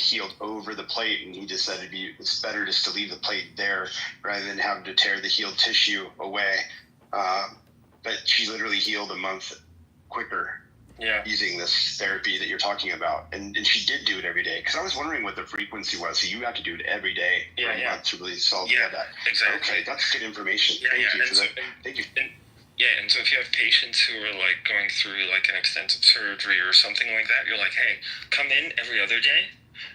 healed over the plate, and he just said it's better just to leave the plate there rather than having to tear the healed tissue away. But she literally healed a month quicker using this therapy that you're talking about. And she did do it every day. Because I was wondering what the frequency was. So you have to do it every day for a month to really solve that. Exactly. Okay, that's good information. Thank you for that. Thank you. And so if you have patients who are like going through like an extensive surgery or something like that, you're like, hey, come in every other day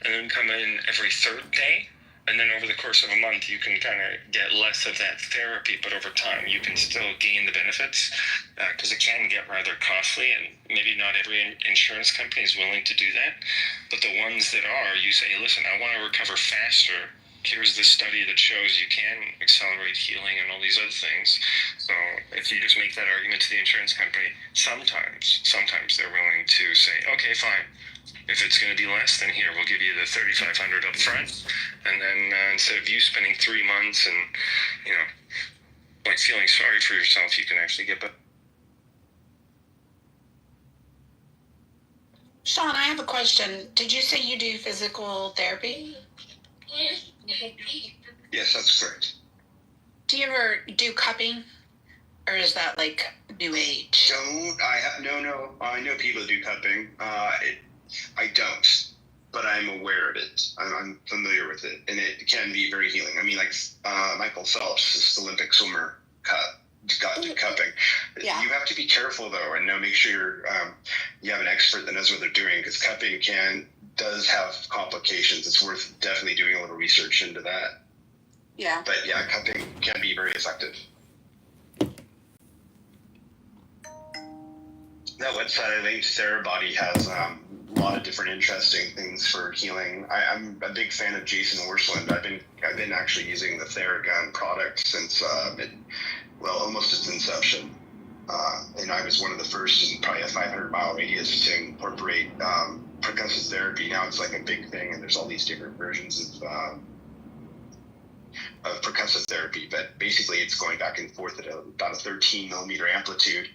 and then come in every third day. And then over the course of a month, you can kind of get less of that therapy, but over time, you can still gain the benefits because it can get rather costly, and maybe not every insurance company is willing to do that. But the ones that are, you say, listen, I want to recover faster. Here's the study that shows you can accelerate healing and all these other things. So if you just make that argument to the insurance company, sometimes they're willing to say, okay, fine. If it's going to be less, then here, we'll give you the $3,500 up front. And then instead of you spending 3 months and, like feeling sorry for yourself, you can actually get better. Sean, I have a question. Did you say you do physical therapy? Yes, that's correct. Do you ever do cupping? Or is that like new age? No. I know people do cupping. I don't, but I'm aware of it. I'm familiar with it, and it can be very healing. I mean, like Michael Phelps, this Olympic swimmer, got to cupping. Yeah. You have to be careful though, and make sure you have an expert that knows what they're doing, because cupping does have complications. It's worth definitely doing a little research into that. Yeah. But yeah, cupping can be very effective. That website I linked, Therabody, has a lot of different interesting things for healing. I'm a big fan of Jason Worsland. I've been actually using the Theragun product since almost its inception. And I was one of the first in probably a 500-mile radius to incorporate percussive therapy. Now it's like a big thing, and there's all these different versions of percussive therapy. But basically, it's going back and forth at about a 13 millimeter amplitude.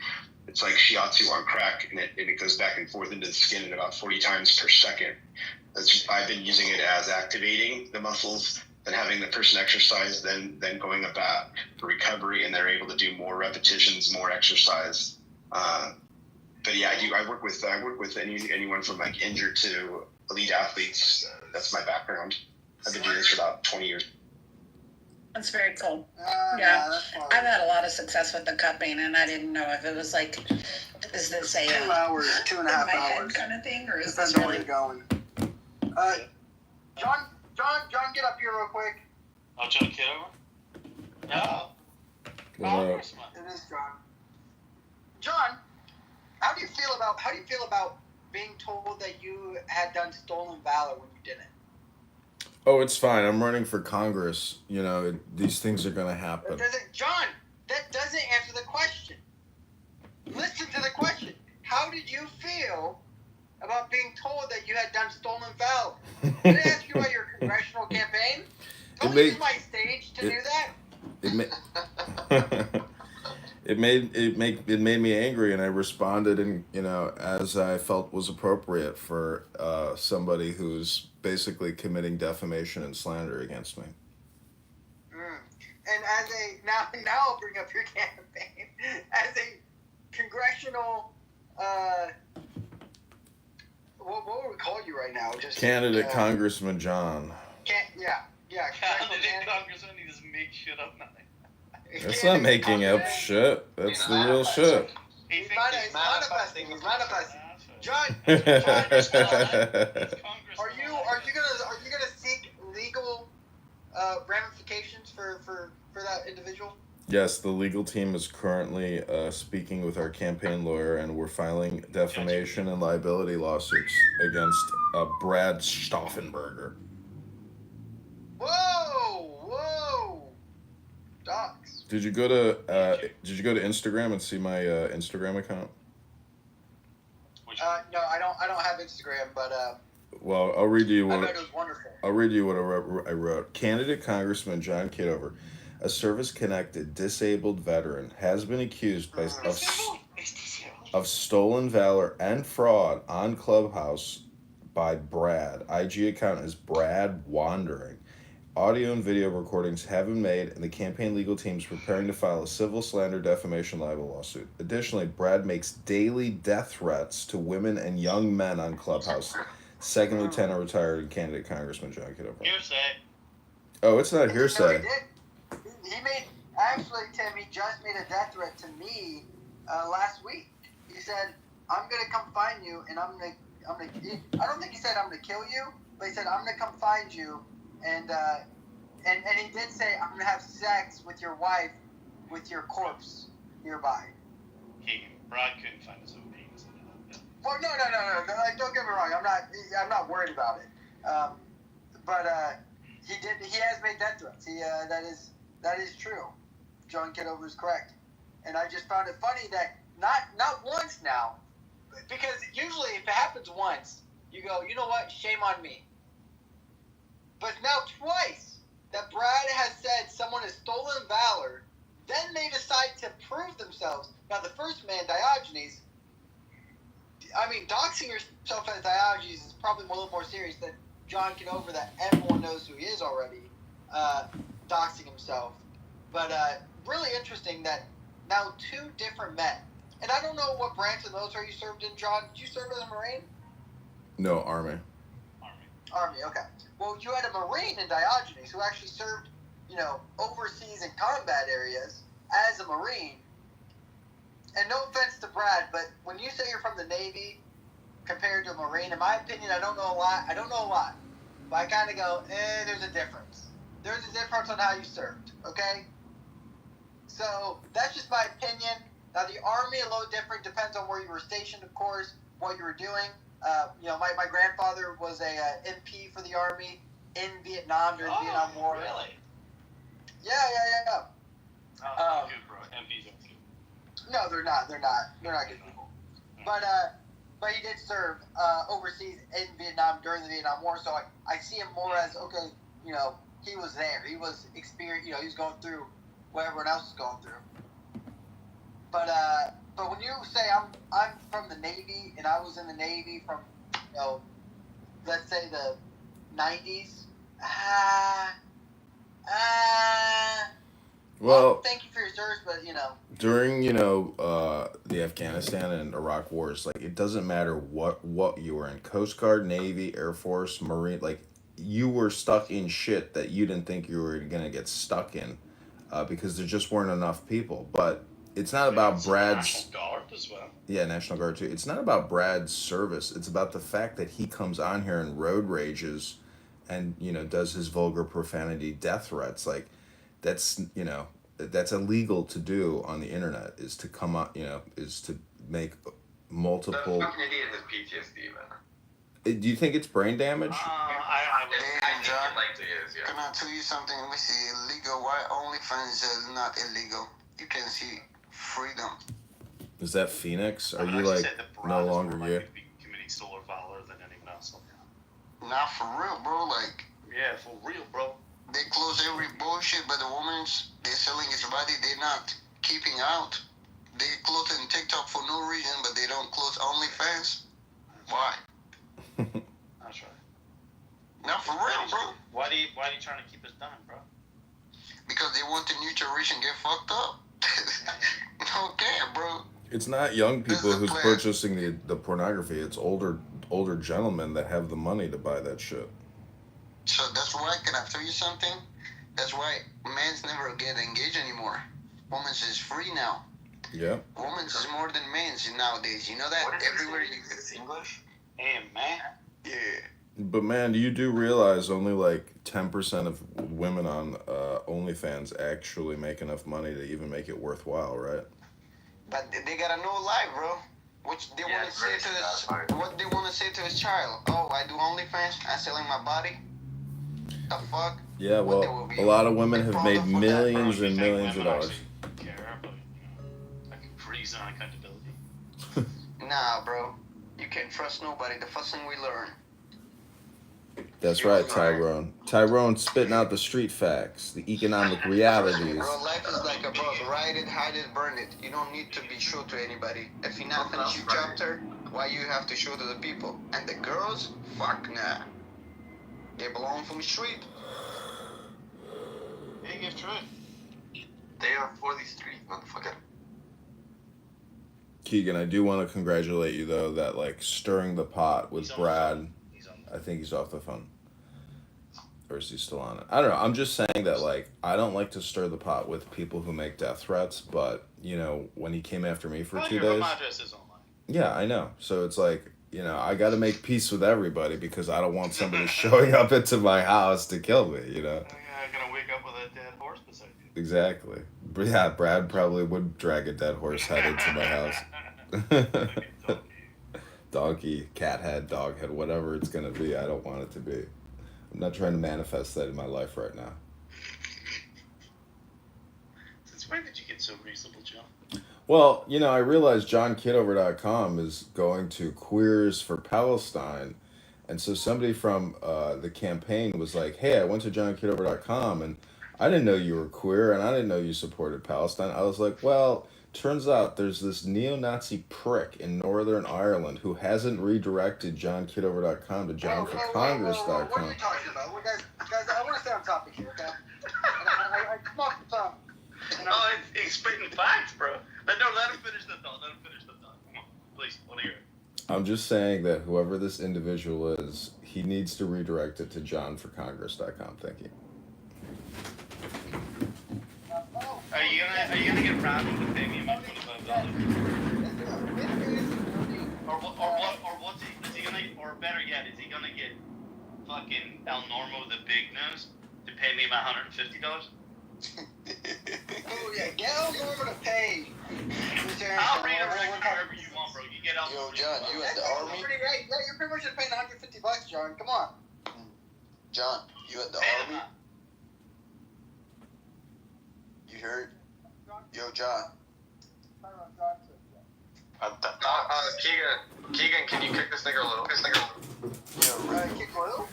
It's like shiatsu on crack, and it goes back and forth into the skin at about 40 times per second. I've been using it as activating the muscles, then having the person exercise, then going about for recovery, and they're able to do more repetitions, more exercise. But yeah, I work with anyone from like injured to elite athletes. That's my background. I've been doing this for about 20 years. That's very cool. Yeah. I've had a lot of success with the cupping, and I didn't know if it was like, is this a 2 hours, 2.5 hours kind of thing, or is depends this on really where you're going? John, get up here real quick. Oh, John Kitover? No. Congressman. It is John. John, how do you feel about being told that you had done stolen valor when you didn't? Oh, it's fine. I'm running for Congress. These things are going to happen. John, that doesn't answer the question. Listen to the question. How did you feel about being told that you had done stolen valor? Did I ask you about your congressional campaign? Don't use my stage to do that. It made me angry, and I responded, and as I felt was appropriate for somebody who's basically committing defamation and slander against me. And now I'll bring up your campaign as a congressional. What would we call you right now? Just candidate Congressman John. Yeah. Candidate Congressman, he just makes shit up now. That's not making up shit. That's the real shit. He's manifesting. John, are you gonna seek legal ramifications for that individual? Yes, the legal team is currently speaking with our campaign lawyer, and we're filing defamation and liability lawsuits against Brad Stauffenberger. Whoa, docs. Did you go to Instagram and see my Instagram account? No, I don't have Instagram, but well, I'll read you what I bet it was wonderful. I'll read you what I wrote. Candidate Congressman John Kitover, a service-connected disabled veteran, has been accused of stolen valor and fraud on Clubhouse by Brad. IG account is Brad Wandering. Audio and video recordings have been made, and the campaign legal team is preparing to file a civil slander, defamation, libel lawsuit. Additionally, Brad makes daily death threats to women and young men on Clubhouse. Second Lieutenant retired and candidate Congressman John Kitover. Hearsay. Oh, it's not hearsay. He made, actually, Tim, he just made a death threat to me last week. He said, I'm going to come find you, and I don't think he said I'm going to kill you, but he said, I'm going to come find you, and he did say, I'm going to have sex with your wife with your corpse nearby. Brad couldn't find his own penis. Well, no. Like, don't get me wrong. I'm not worried about it. But he has made death threats. That is true. John Kitover is correct. And I just found it funny that not once now, because usually if it happens once, you go, you know what, shame on me. But now twice that Brad has said someone has stolen valor, then they decide to prove themselves. Now the first man, Diogenes, I mean, doxing yourself as Diogenes is probably a little more serious than John Kitover, that everyone knows who he is already, doxing himself. But really interesting that now two different men, and I don't know what branch of the military you served in, John. Did you serve as a Marine? No, Army. Army, okay. Well, you had a Marine in Diogenes who actually served, overseas in combat areas as a Marine. And no offense to Brad, but when you say you're from the Navy compared to a Marine, in my opinion, I don't know a lot. But I kind of go, there's a difference. There's a difference on how you served, okay? So that's just my opinion. Now, the Army, a little different, depends on where you were stationed, of course, what you were doing. My grandfather was a MP for the Army in Vietnam during the Vietnam War. Really? Yeah. Oh, good, bro. MPs aren't good. No, they're not. They're not good people. But he did serve overseas in Vietnam during the Vietnam War, so I see him more as, okay, he was there. He was experienced. He was going through what everyone else is going through. But when you say I'm from the Navy and I was in the Navy from let's say the 90s. Well, thank you for your service, but during the Afghanistan and Iraq wars, like, it doesn't matter what you were in, Coast Guard, Navy, Air Force, Marine, like, you were stuck in shit that you didn't think you were gonna get stuck in, because there just weren't enough people. But it's not about Brad's National Guard as well. Yeah, National Guard too. It's not about Brad's service. It's about the fact that he comes on here and road rages and, does his vulgar profanity death threats. Like, that's illegal to do on the internet, is to come up, is to make multiple. That fucking idiot has PTSD, man. Do you think it's brain damage? I think it likely is, yeah. Can I tell you something? Let me see. Illegal. Why OnlyFans is not illegal? You can see freedom. Is that Phoenix? Are you no longer gay? Committing stolen valor than anyone else. Not for real, bro. Like, yeah, for real, bro. They close every bullshit, but the women's, they're selling his body. They're not keeping out. They close in TikTok for no reason, but they don't close OnlyFans. Why? That's right. Not for real, bro. Why are you trying to keep us down, bro? Because they want the new generation get fucked up. Don't care, bro. It's not young people who's purchasing the pornography. It's older gentlemen that have the money to buy that shit. So that's why, can I tell you something? That's why men's never get engaged anymore. Women's is free now. Yeah. Women's is more than men's nowadays. You know that? Everywhere you go. It's English? Hey, man. Yeah. But man, do you realize only like 10% of women on OnlyFans actually make enough money to even make it worthwhile, right? But they gotta know life, bro. Which they want to say to what they want to say to his child. Oh, I do OnlyFans. I'm selling my body. The fuck? Yeah, well, a lot of women have made millions and millions of dollars. Care, but, like reason and accountability. Nah, bro. You can't trust nobody. The first thing we learn. That's right, Tyrone. Tyrone spitting out the street facts, the economic realities. Bro, life is like a book. Write it, hide it, burn it. You don't need to be sure to anybody. If you're not finished your chapter, Why you have to show to the people? And the girls, fuck nah. They belong from the street. They give truth. They are for the street, motherfucker. Keegan, I do want to congratulate you though that like stirring the pot with Brad. I think he's off the phone. Or is he still on it? I don't know. I'm just saying that like I don't like to stir the pot with people who make death threats, but you know when he came after me for 2 Your days. home address is online. Yeah, I know. So it's like, you know, I got to make peace with everybody because I don't want somebody showing up into my house to kill me, you know? I'm gonna wake up with a dead horse beside you. Exactly. But yeah, Brad probably would drag a dead horse head into my house. Donkey, cat head, dog head, whatever it's going to be. I don't want it to be. I'm not trying to manifest that in my life right now. Since when did you get so reasonable, John? Well, you know, I realized JohnKitover.com is going to Queers for Palestine. And so somebody from the campaign was like, hey, I went to JohnKitover.com and I didn't know you were queer and I didn't know you supported Palestine. I was like, well, turns out there's this neo-Nazi prick in Northern Ireland who hasn't redirected JohnKitover.com to JohnForCongress.com. What are we talking about? Well, guys, I want to stay on topic here, okay? I come off the top. No, it's spitting facts, bro. Let him finish the thought. Come on, please, want to hear it. I'm just saying that whoever this individual is, he needs to redirect it to JohnForCongress.com. Thank you. Are you gonna get Robin to pay me about $25? Is he gonna, or better yet, is he gonna get fucking El Normo the Big Nose to pay me about $150? Oh yeah, get El Normo to pay. I'll read a record wherever you want, bro. You get El Yo, Normo. John, you at the army? Yeah, you're pretty much just paying $150, John. Come on. John, you at the army? You heard? Yo, John. Keegan, can you kick this nigga a little? Yo, Kick Lou?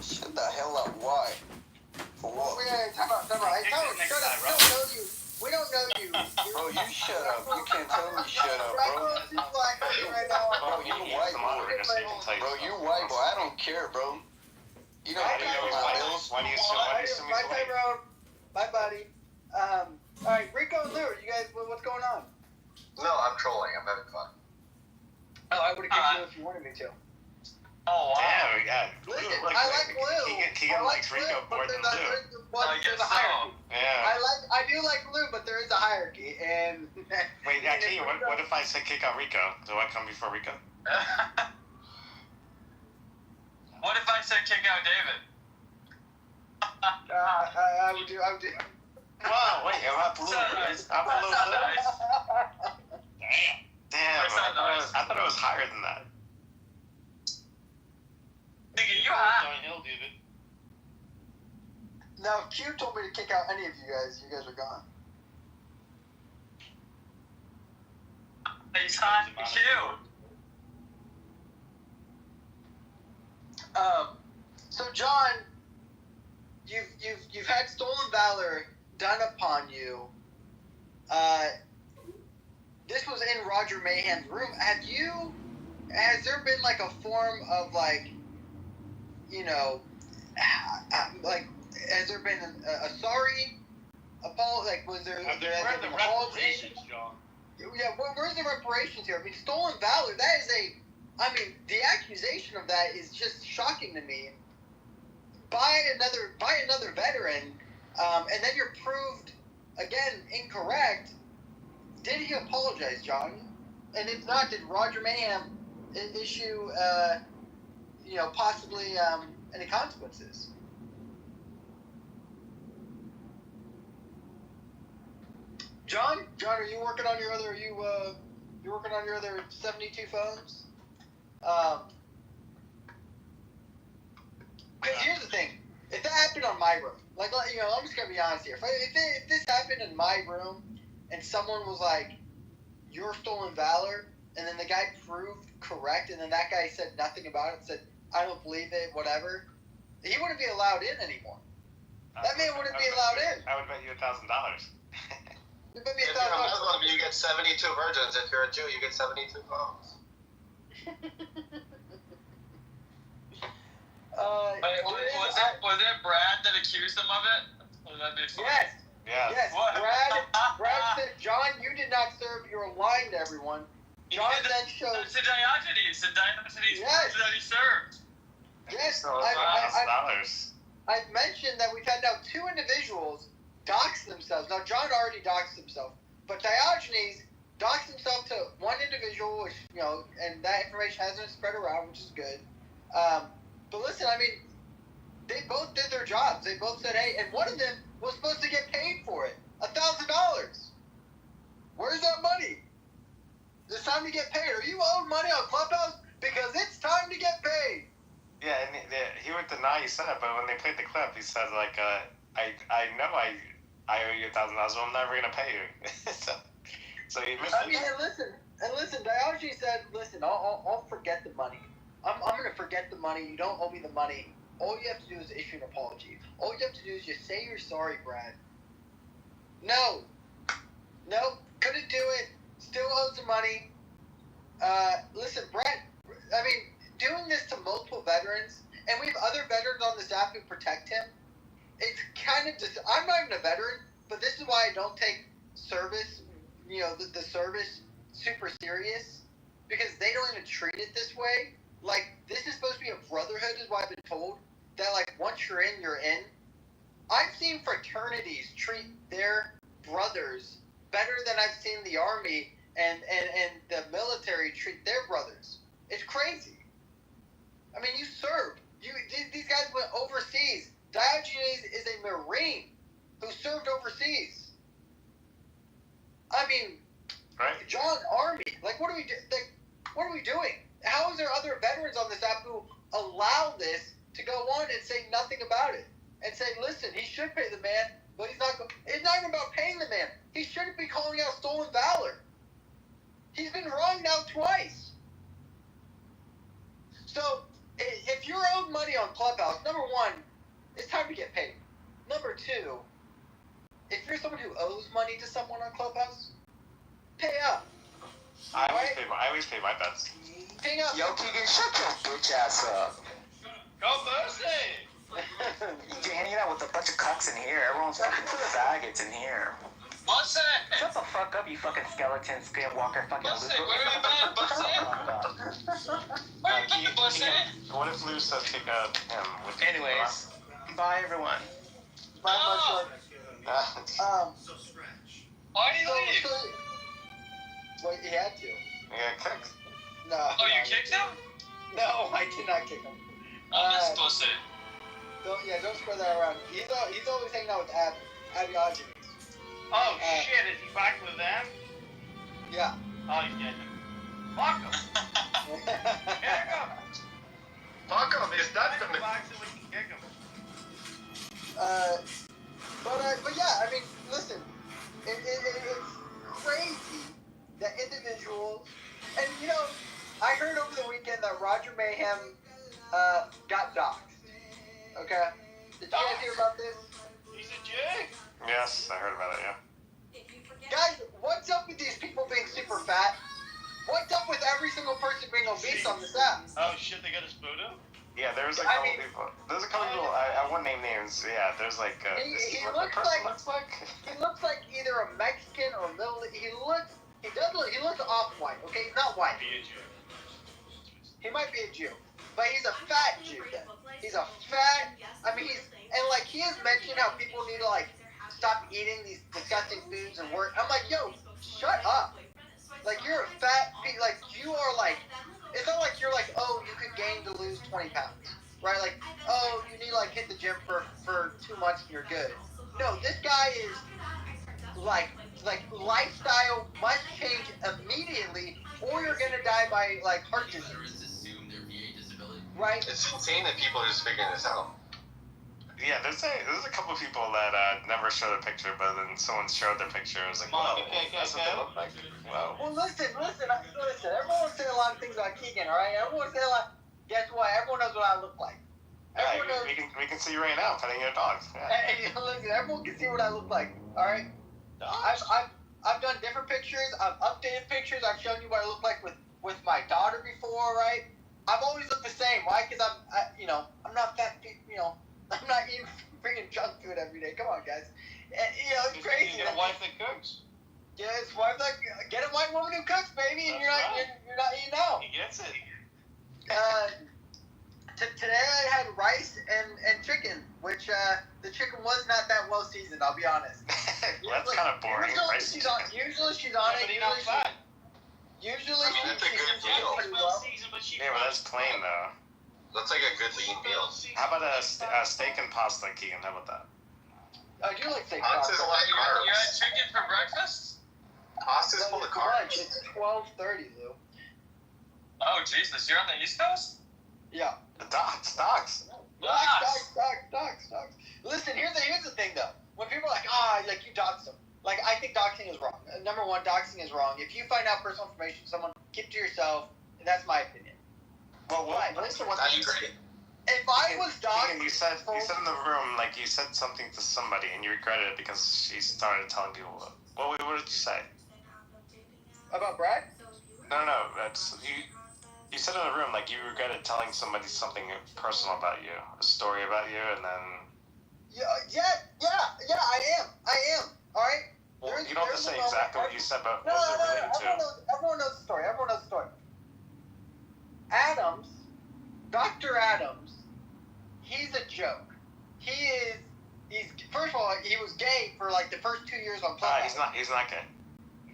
shut the hell up. Why? For what? Time out. Hey, Tony, shut up. We don't know you. Bro, you shut up. You can't tell me shut up, bro. Bro, you white boy. Bro, you white boy. I don't care, bro. You don't pay my bills. Why do you sue me My for time, bro. Bye, buddy. All right, Rico and Lou, you guys, what's going on? No, I'm trolling. I'm having fun. Oh, I would have kicked you if you wanted me to. Oh, wow. Yeah. Listen, I like Lou. Keegan likes Rico more than Lou. I guess so. Yeah. I do like Lou, but there is a hierarchy, and... Wait, actually, what if I said kick out Rico? Do I come before Rico? What if I said kick out David? I would do. Wow, wait, I'm blue. I'm blue too. Damn, I thought it was higher than that. Nigga, you high. Downhill, David. No, Q told me to kick out any of you guys. You guys are gone. He's hot. Q. So John, you've had stolen valor done upon you. This was in Roger Mayhem's room. Has there been like a form of like, you know, like, has there been a sorry apology? Like, was there? Where are the reparations, John? Yeah, where's the reparations here? I mean, stolen valor. That is the accusation of that is just shocking to me. By another veteran, and then you're proved again incorrect. Did he apologize, John? And if not, did Roger Mayhem issue, possibly any consequences? John, are you working on your other? You're working on your other 72 phones? Because here's the thing: if that happened on my room, like, I'm just gonna be honest here. If this happened in my room, and someone was like, "You're stolen valor," and then the guy proved correct, and then that guy said nothing about it, said, "I don't believe it," whatever, he wouldn't be allowed in anymore. That man wouldn't be allowed in. I would bet you $1,000. You bet me If you're a $1,000. Muslim, you get 72 virgins. If you're a Jew, you get 72 phones. Was it Brad that accused him of it? Or that be funny? Yes. Yeah. Yes. Brad said, John, you did not serve. You were lying to everyone. John then showed. To Diogenes. And Diogenes Yes. that he served. Yes. $1,000. I've mentioned that we've had now 2 individuals dox themselves. Now, John already doxed himself, but Diogenes doxed himself to one individual, which, and that information hasn't spread around, which is good. But listen, I mean, they both did their jobs. They both said, hey, and one of them was supposed to get paid for it. $1,000. Where's that money? It's time to get paid. Are you owed money on Clubhouse? Because it's time to get paid. Yeah, and he would deny he said it, but when they played the clip, he said, like, I know I owe you $1,000, but I'm never going to pay you. so he missed I mean, and listen, Diogenes said, listen, I'll forget the money. I'm going to forget the money. You don't owe me the money. All you have to do is issue an apology. All you have to do is just say you're sorry, Brad. No, couldn't do it. Still owes the money. Listen, Brad, I mean, doing this to multiple veterans, and we have other veterans on the staff who protect him, it's kind of just, I'm not even a veteran, but this is why I don't take service, the service super serious, because they don't even treat it this way. Like, this is supposed to be a brotherhood is what I've been told, that, like, once you're in, you're in. I've seen fraternities treat their brothers better than I've seen the Army and the military treat their brothers. It's crazy. I mean, you served. These guys went overseas. Diogenes is a Marine who served overseas. I mean, right? John, Army. Like, what are we doing? How is there other veterans on this app who allow this to go on and say nothing about it? And say, listen, he should pay the man, but he's not. It's not even about paying the man. He shouldn't be calling out stolen valor. He's been wrong now twice. So, if you're owed money on Clubhouse, number one, it's time to get paid. Number two, if you're someone who owes money to someone on Clubhouse, pay up. I always pay my bets. Pay up. Yo, Keegan, shut your bitch ass up. Go Mercy! You're hanging out with a bunch of cucks in here. Everyone's fucking faggots in here. Mercy! Shut the fuck up, you fucking skeleton, skinwalker, fucking Mercy, loser. where have you been, Mercy? Where you been, Mercy? What if Lou says pick up him? Anyways, bye everyone. Bye, much Why did he leave? Well, he had to. Yeah, kicked. No. Oh, you kicked him? No, I did not kick him. I'm not supposed to. Don't spread that around. He's always hanging out with Diogenes. Oh, shit, is he back with them? Yeah. Oh, he's getting him. Fuck him. Here you go. Fuck him, it's not Come back so we can kick him. But yeah, I mean, listen, it's crazy that individuals, and I heard over the weekend that Roger Mayhem got doxxed. Okay? Did you guys hear about this? He's a J. Yes, I heard about it, yeah. Guys, what's up with these people being super fat? What's up with every single person being obese on this app? Oh shit, they got his photo? Yeah, there's a I couple mean- people. There's a couple people. I won't name names. Yeah, there's like. This is He what the looks person like- looks like. He looks like either a Mexican or Middle. He looks off-white. Okay, he's not white. Be a Jew. He might be a Jew, but he's a fat Jew. Then. He's a fat. I mean, he has mentioned how people need to stop eating these disgusting foods and work. I'm like, yo, shut up. Like, you're a fat. You are it's not like you're oh, you could gain to lose 20 pounds, right? Like, oh, you need to hit the gym for 2 months and you're good. No, this guy is lifestyle must change immediately, or you're gonna die by heart disease. Right? It's insane that people are just figuring this out. Yeah, there's a couple of people that never showed a picture, but then someone showed their picture. I was like, Come on, whoa, okay, that's what they look like. Wow. Well, listen. Everyone say a lot of things about Keegan, all right? Everyone say a lot. Guess what? Everyone knows what I look like. Yeah, Everyone knows. we can see you right now petting your dog. Yeah. Hey, listen, everyone can see what I look like. All right. I've done different pictures. I've updated pictures. I've shown you what I look like with with my daughter before, right? I've always looked the same. Why? Because I'm not that, I'm not eating freaking junk food every day. Come on, guys. And, it's crazy. You get a wife that cooks. Yeah, it's wife that get a white woman who cooks, baby, and you're not eating out. He gets it. Today I had rice and chicken, which the chicken was not that well seasoned. I'll be honest. That's kind of boring. Usually she's on it. Usually that's a good meal. pretty well. Yeah, but that's plain though. That's like a good lean meal. How about a steak and pasta, Keegan? How about that? I do like steak Pasta's pasta. a lot of carbs. You had chicken for breakfast? Pasta's full of carbs. It's 12:30, Lou. Oh, Jesus, you're on the East Coast? Yeah. Docs. Docs. Listen, here's the thing though. When people are like, you doxed them. Like, I think doxing is wrong. Number one, doxing is wrong. If you find out personal information from someone, keep it to yourself. And that's my opinion. Well, Listen, what I agree. if I was doxed, Keegan, you said in the room, like, you said something to somebody and you regretted it because she started telling people. What did you say? about Brad? No. That's you said in the room, like, you regretted telling somebody something personal about you, a story about you, and then. Yeah, I am. All right. Well, you don't have to say exactly what you said, but No, what was it related to? Everyone knows the story. Adams, Dr. Adams, he's a joke. He's first of all, he was gay for like the first 2 years on Clubhouse. He's not gay.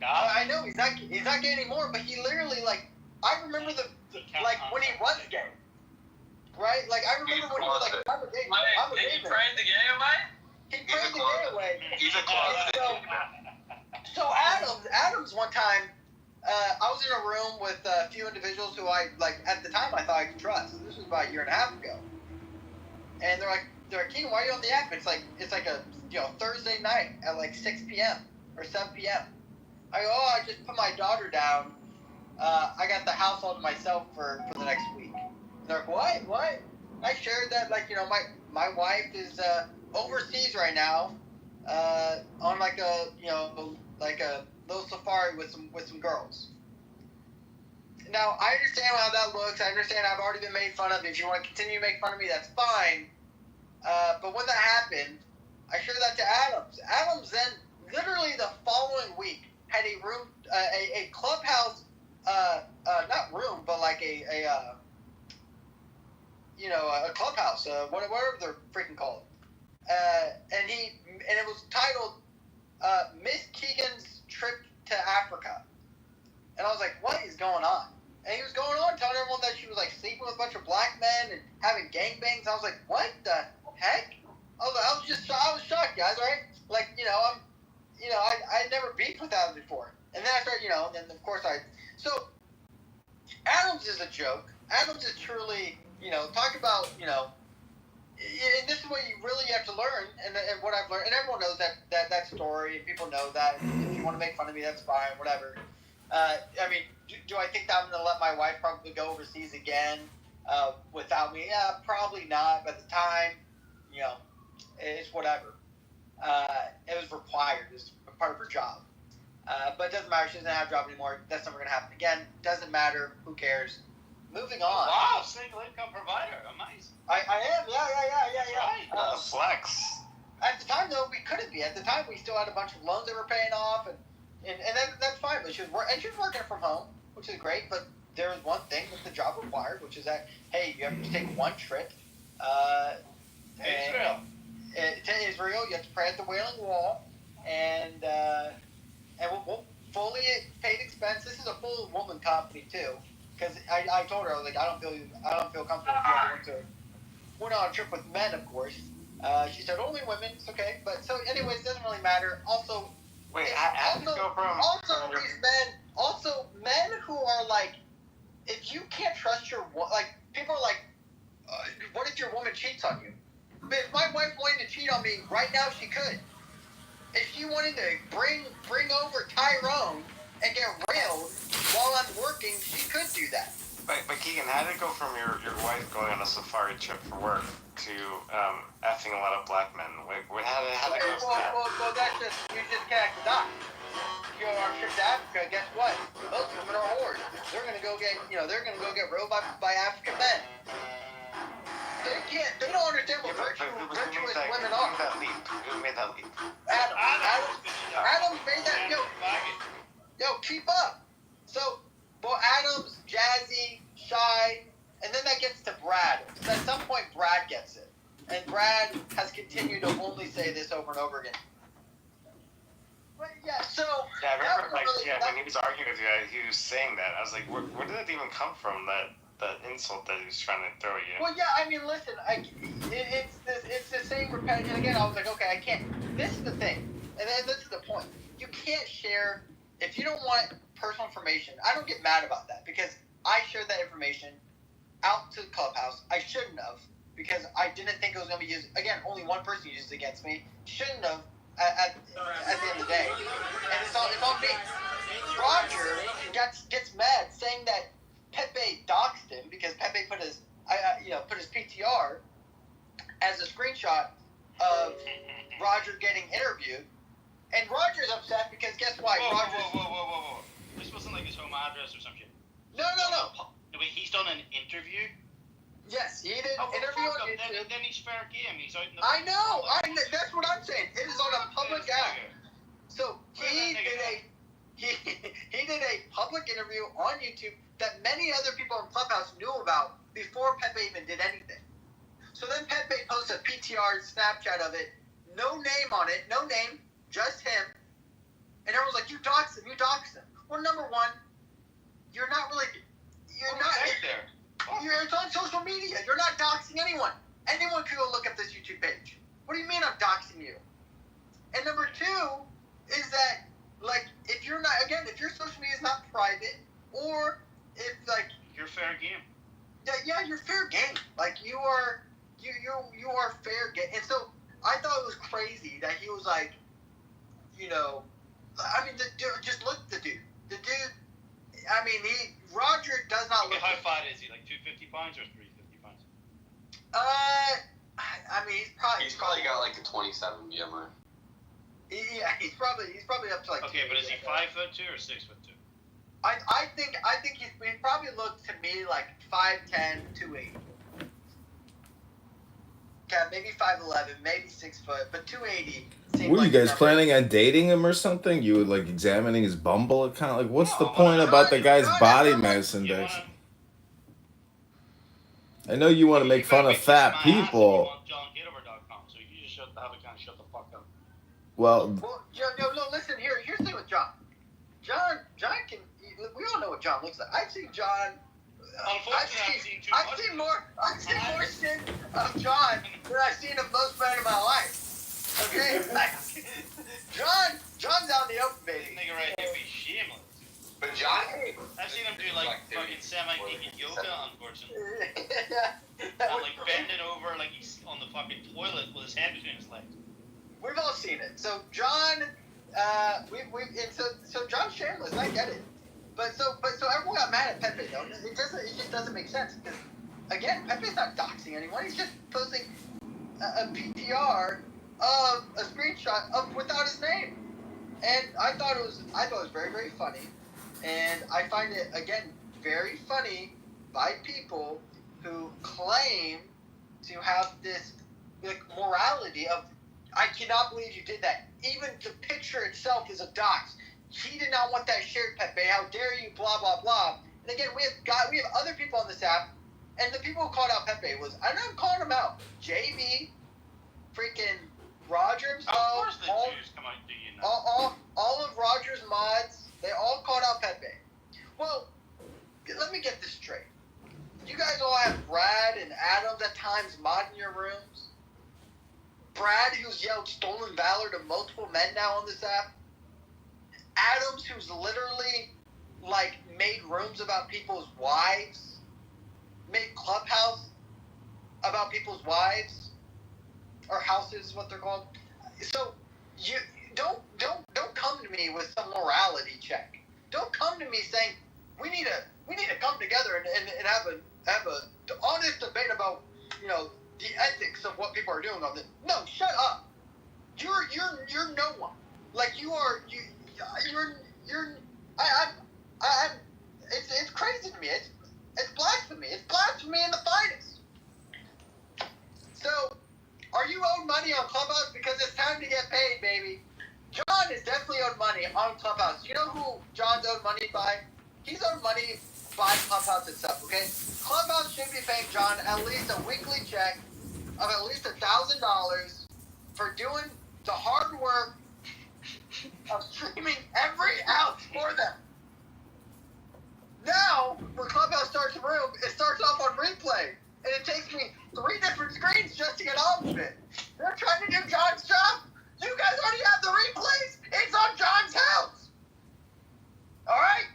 I know he's not gay anymore, but he literally, like, I remember when he was gay. Right? Like, I remember when he was like, I'm a gay man. He prayed the gay away? He prayed the gay away. He's a closet. So Adams one time, I was in a room with a few individuals who I, like, at the time I thought I could trust. This was about a year and a half ago. And they're like, Keegan, why are you on the app? It's like a, Thursday night at like 6 p.m. or 7 p.m. I go, I just put my daughter down. I got the house all to myself for the next week. And they're like, what? I shared that, like, my wife is overseas right now on like a little safari with some girls. Now, I understand how that looks. I understand I've already been made fun of. If you want to continue to make fun of me, that's fine. But when that happened, I shared that to Adams. Adams then, literally the following week, had a room, a clubhouse, not room, but like a clubhouse, whatever they're freaking called. And it was titled, Miss Keegan's Trip to Africa. And I was like, what is going on? And he was going on telling everyone that she was like sleeping with a bunch of black men and having gangbangs. I was like, what the heck? I was shocked, guys, right? Like, I never beefed with Adams before. And then I started, and then of course so Adams is a joke. Adams is truly, talk about, and this is what you really have to learn, and what I've learned, and everyone knows that story, and people know that. If you want to make fun of me, that's fine, whatever. I mean, do I think that I'm going to let my wife probably go overseas again without me? Yeah, probably not. But at the time, it's whatever. It was required. It was part of her job. But it doesn't matter. She doesn't have a job anymore. That's never going to happen again. Doesn't matter. Who cares? Moving on. Wow, single income provider. Amazing. I am. Yeah. Right. Flex. At the time, though, we couldn't be. At the time, we still had a bunch of loans that were paying off, and that's fine. But she was working from home, which is great. But there was one thing that the job required, which is that, hey, you have to take one trip. Israel. To Israel, you have to pray at the Wailing Wall, and we'll fully paid expense. This is a full woman company too, because I told her, I was like, I don't feel comfortable if you went on a trip with men, of course. She said only women. It's okay, but so anyways, it doesn't really matter. Also, wait, how did you go from these men, also men who are like, if you can't trust your like, people are like, what if your woman cheats on you? But if my wife wanted to cheat on me right now, she could. If she wanted to bring over Tyrone and get railed while I'm working, she could do that. But Keegan, how did it go from your wife going on a safari trip for work to effing a lot of black men. How to Okay, go that? well, that's just, you just connect the dots. You go on a trip to Africa, guess what? Those women are whores. They're gonna go get, ruled by African men. They don't understand what virtuous women are. Who made that leap? Adams made that, yo, keep up. So, well, Adams, Jazzy, Shy, and then that gets to Brad. So at some point, Brad gets it. And Brad has continued to only say this over and over again. But yeah, so... Yeah, I remember, when he was arguing with you, he was saying that. I was like, where did that even come from, that insult that he was trying to throw at you? Well, yeah, I mean, listen, it's the same repetition. And again, I was like, okay, I can't... This is the thing. And then this is the point. You can't share... If you don't want personal information, I don't get mad about that, because I shared that information out to the clubhouse. I shouldn't have, because I didn't think it was going to be used. Again, only one person used it against me. Shouldn't have at the end of the day. And it's all me. Roger gets mad saying that Pepe doxed him because Pepe put his PTR as a screenshot of Roger getting interviewed. And Roger's upset because guess what? Whoa. This wasn't like his home address or some shit. No. Wait, he's done an interview? Yes, he did an interview on YouTube. Then he's fair game. He's out in the... I know. That's what I'm saying. It is on a public app. So he did a public interview on YouTube that many other people in Clubhouse knew about before Pepe even did anything. So then Pepe posts a PTR Snapchat of it, no name on it, no name, just him. And everyone's like, you doxed him. Well, number one, you're not. It's on social media. You're not doxing anyone. Anyone could go look up this YouTube page. What do you mean I'm doxing you? And number two is that, like, if your social media is not private, or if, like... You're fair game. Yeah, you're fair game. Like, you are fair game. And so, I thought it was crazy that he was like, I mean, the dude, just look at the dude. The dude, I mean, Roger does not look... How fat is he? Like 250 pounds or 350 pounds? I mean, He's probably got like a 27 BMI. Yeah, he's probably up to like... Okay, but is he 5'2" or 6'2"? I think he probably looked to me like 5'10", 280. Yeah, maybe 5'11", maybe 6 foot, but 280. Were you guys planning on dating him or something? You were like examining his Bumble account? Like, what's the point about the guy's body mass index? I know you want to make fun of fat people. JohnKitover.com, so you just have to kind of shut the fuck up. Well, no, listen, here's the thing with John. John can... We all know what John looks like. I've seen John... Unfortunately, I've seen more shit of John than I've seen of most men in my life. Okay? John's out in the open, baby. This nigga right here be shameless. But John... I've seen him do like fucking semi-naked yoga, unfortunately. Like bending over like he's on the fucking toilet with his head between his legs. We've all seen it. So John, so John's shameless. I get it. But so everyone got mad at Pepe though. It just doesn't make sense because again, Pepe's not doxing anyone. He's just posting a PTR of a screenshot of without his name. And I thought it was very, very funny. And I find it again very funny by people who claim to have this like morality of I cannot believe you did that. Even the picture itself is a dox. He did not want that shared, Pepe. How dare you? Blah blah blah. And again, we have other people on this app, and the people who called out Pepe was I'm not calling him out. JB, freaking Roger himself. Of course the Jews come out to you now. All of Roger's mods, they all called out Pepe. Well, let me get this straight. You guys all have Brad and Adams at times modding your rooms. Brad, who's yelled stolen valor to multiple men now on this app. Adams, who's literally, like, made rooms about people's wives. Made Clubhouse about people's wives. Or houses is what they're called. So, you don't come to me with some morality check. Don't come to me saying, we need to come together and have a honest debate about, the ethics of what people are doing on this. No, shut up. You're no one. Like you're it's crazy to me. It's blasphemy. It's blasphemy in the finest. So, are you owed money on Clubhouse? Because it's time to get paid, baby. John is definitely owed money on Clubhouse. You know who John's owed money by? He's owed money by Clubhouse itself, okay? Clubhouse should be paying John at least a weekly check of at least $1,000 for doing the hard work of streaming every ounce for them. Now, when Clubhouse starts a room, it starts off on replay. And it takes me 3 different screens just to get all of it. They're trying to do John's job. You guys already have the replays. It's on John's house. Alright?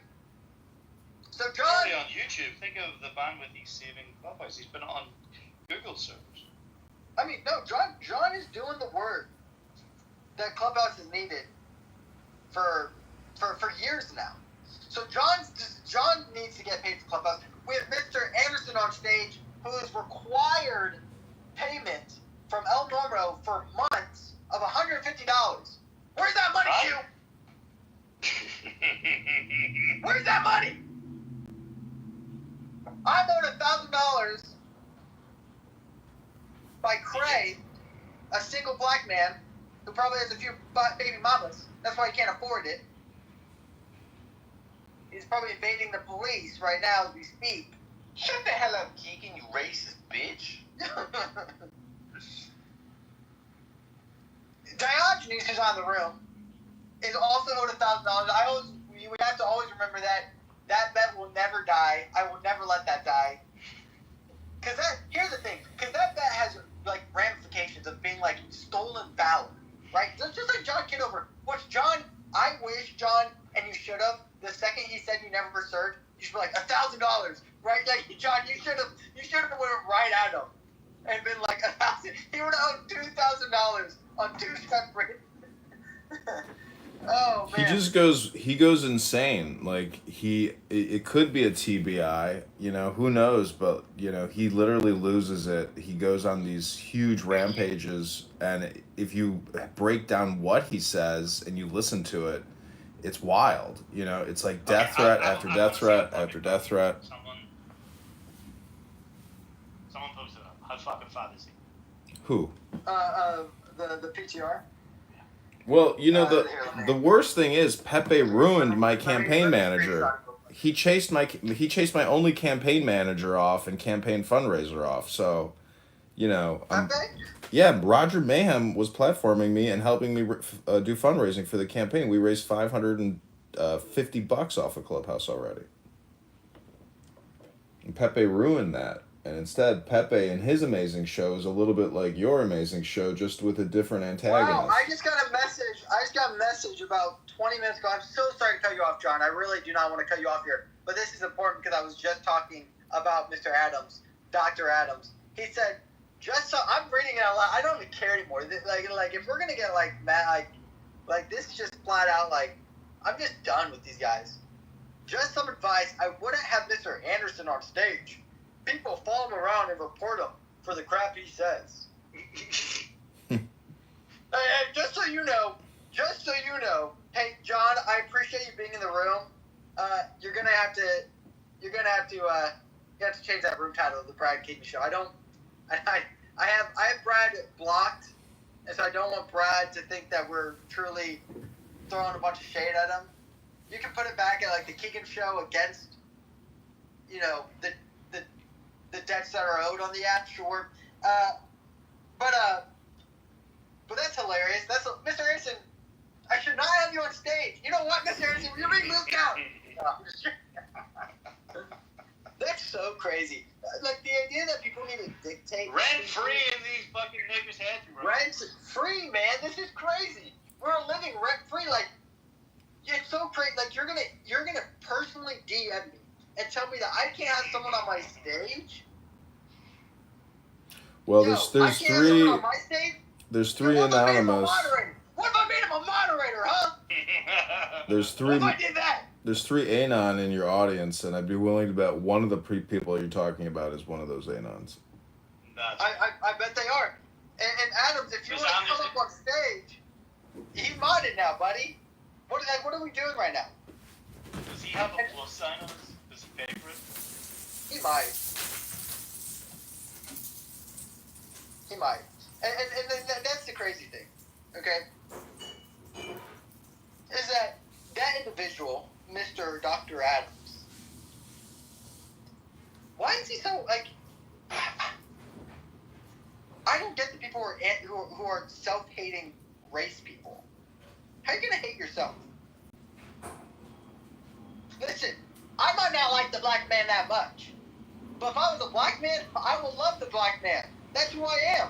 So John... Already on YouTube. Think of the bandwidth he's saving Clubhouse. He's been on Google servers. I mean, no, John is doing the work that Clubhouse has needed for years now. So John needs to get paid for Clubhouse. We have Mr. Anderson on stage, who has required payment from El Normo for months of $150. Where's that money, Q? Where's that money? I'm owed $1,000 by Cray, a single black man who probably has a few baby mamas. That's why he can't afford it. He's probably evading the police right now as we speak. Shut the hell up, Keegan, you racist bitch. Diogenes, who's on the room, is also owed $1,000. We have to always remember that bet will never die. I will never let that die. Here's the thing, because that bet has like ramifications of being like stolen valor, right? Just like John Kitover. Which John, I wish John, and you should have. The second he said you never served, you should be like $1,000, right? Like John, you should have went right at him and been like $1,000. He would have owed $2,000 on 2 separate. Oh man. He goes insane. Like it could be a TBI, who knows, but he literally loses it. He goes on these huge rampages, and if you break down what he says and you listen to it, it's wild. It's like death threat after death threat after death threat. Someone posted up. How fucking fat is he? Who? The PTR. Well, the worst thing is Pepe ruined my campaign manager. He chased my only campaign manager off and campaign fundraiser off. So, yeah, Roger Mayhem was platforming me and helping me do fundraising for the campaign. We raised $550 off of Clubhouse already. And Pepe ruined that. And instead, Pepe and his amazing show is a little bit like your amazing show, just with a different antagonist. Wow, I just got a message about 20 minutes ago. I'm so sorry to cut you off, John. I really do not want to cut you off here. But this is important because I was just talking about Mr. Adams, Dr. Adams. He said, I'm reading it out loud. I don't even care anymore. Like if we're going to get mad, like this is just flat out I'm just done with these guys. Just some advice. I wouldn't have Mr. Anderson on stage. People follow him around and report him for the crap he says. Hey, just so you know, hey John, I appreciate you being in the room. You're gonna have to change that room title of the Brad Keaton Show. I have Brad blocked, and so I don't want Brad to think that we're truly throwing a bunch of shade at him. You can put it back at the Keegan Show against, the debts that are owed on the app, sure. But that's hilarious. Mr. Anderson, I should not have you on stage. You know what, Mr. Anderson? You're being moved out. That's so crazy. The idea that people need to dictate rent free in these fucking niggas' heads, bro. Rent free, man. This is crazy. We're living rent free. It's so crazy. You're gonna personally DM me and tell me that I can't have someone on my stage. Well, there's three. On my stage? There's 3 anonymous. What if I made him a moderator, huh? There's 3. What if I did that? There's 3 anon in your audience, and I'd be willing to bet one of the people you're talking about is one of those anons. I bet Adams, if you want to come up on stage, he's modded now, buddy. What are we doing right now? Does he have a plus sign on his favorite? He might. He might. And that's the crazy thing, okay? Is that individual, Mr. Dr. Adams, why is he so, like, I don't get the people who are self-hating race people. How are you going to hate yourself? Listen, I might not like the black man that much, but if I was a black man, I would love the black man. That's who I am.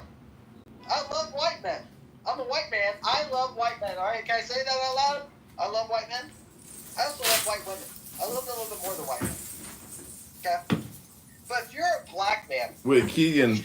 I love white men. I'm a white man. I love white men. All right, can I say that out loud? I love white men. I also love white women. I love them a little bit more than white men. Okay? But if you're a black man... Wait, Keegan,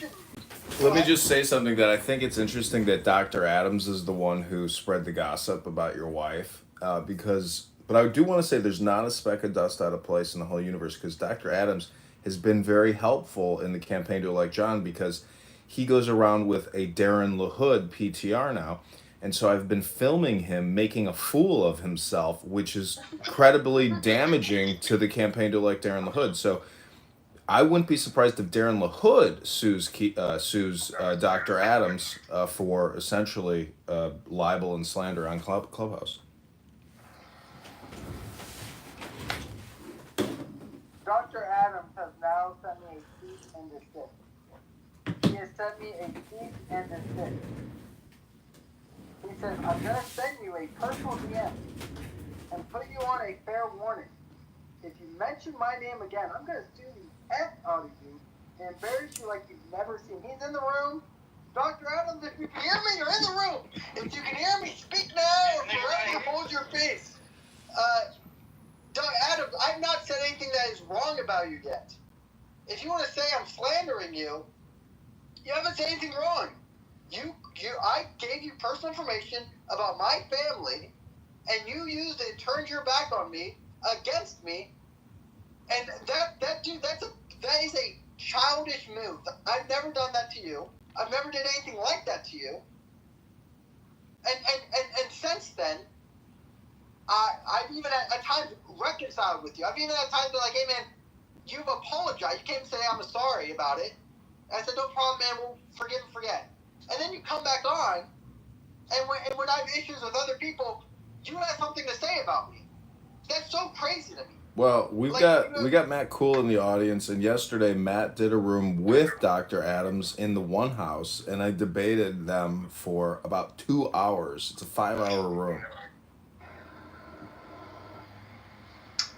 let me just say something that I think it's interesting that Dr. Adams is the one who spread the gossip about your wife, but I do want to say there's not a speck of dust out of place in the whole universe, because Dr. Adams has been very helpful in the campaign to elect John, because he goes around with a Darren LaHood PTR now, and so I've been filming him making a fool of himself, which is incredibly damaging to the campaign to elect Darren LaHood. So I wouldn't be surprised if Darren LaHood sues Dr. Adams for essentially libel and slander on Clubhouse. Dr. Adams has now sent me a cease and desist. He has sent me a cease and desist. He says, I'm going to send you a personal DM and put you on a fair warning. If you mention my name again, I'm going to sue the F out of you and embarrass you like you've never seen. He's in the room. Dr. Adams, if you can hear me, you're in the room. If you can hear me, speak now or forever hold your peace. Dr. Adams, I've not said anything that is wrong about you yet. If you want to say I'm slandering you, you haven't said anything wrong. I gave you personal information about my family, and you used it and turned your back on me, against me, and that is a childish move. I've never done that to you. I've never did anything like that to you. And since then, I've even at times reconciled with you. I've even at times been like, hey man, you've apologized. You came and say I'm sorry about it. And I said, no problem, man. We'll forgive and forget. And then you come back on, and when I have issues with other people, you have something to say about me. That's so crazy to me. Well, we got Matt Cool in the audience, and yesterday Matt did a room with Dr. Adams in the One House, and I debated them for about 2 hours. It's a 5-hour room.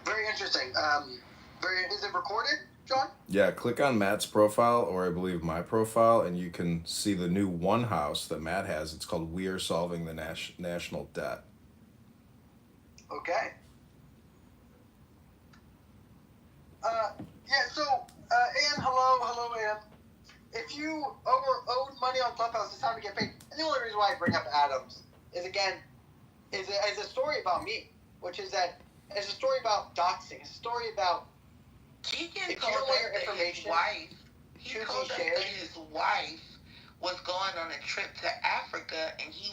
Very interesting. Is it recorded, John? Yeah, click on Matt's profile, or I believe my profile, and you can see the new One House that Matt has. It's called We Are Solving the National Debt. Okay. Ann, hello, Ann. If you owed money on Clubhouse, it's time to get paid. And the only reason why I bring up Adams is, again, is a story about me, which is that it's a story about doxing. It's a story about Keegan told us that his wife was going on a trip to Africa, and he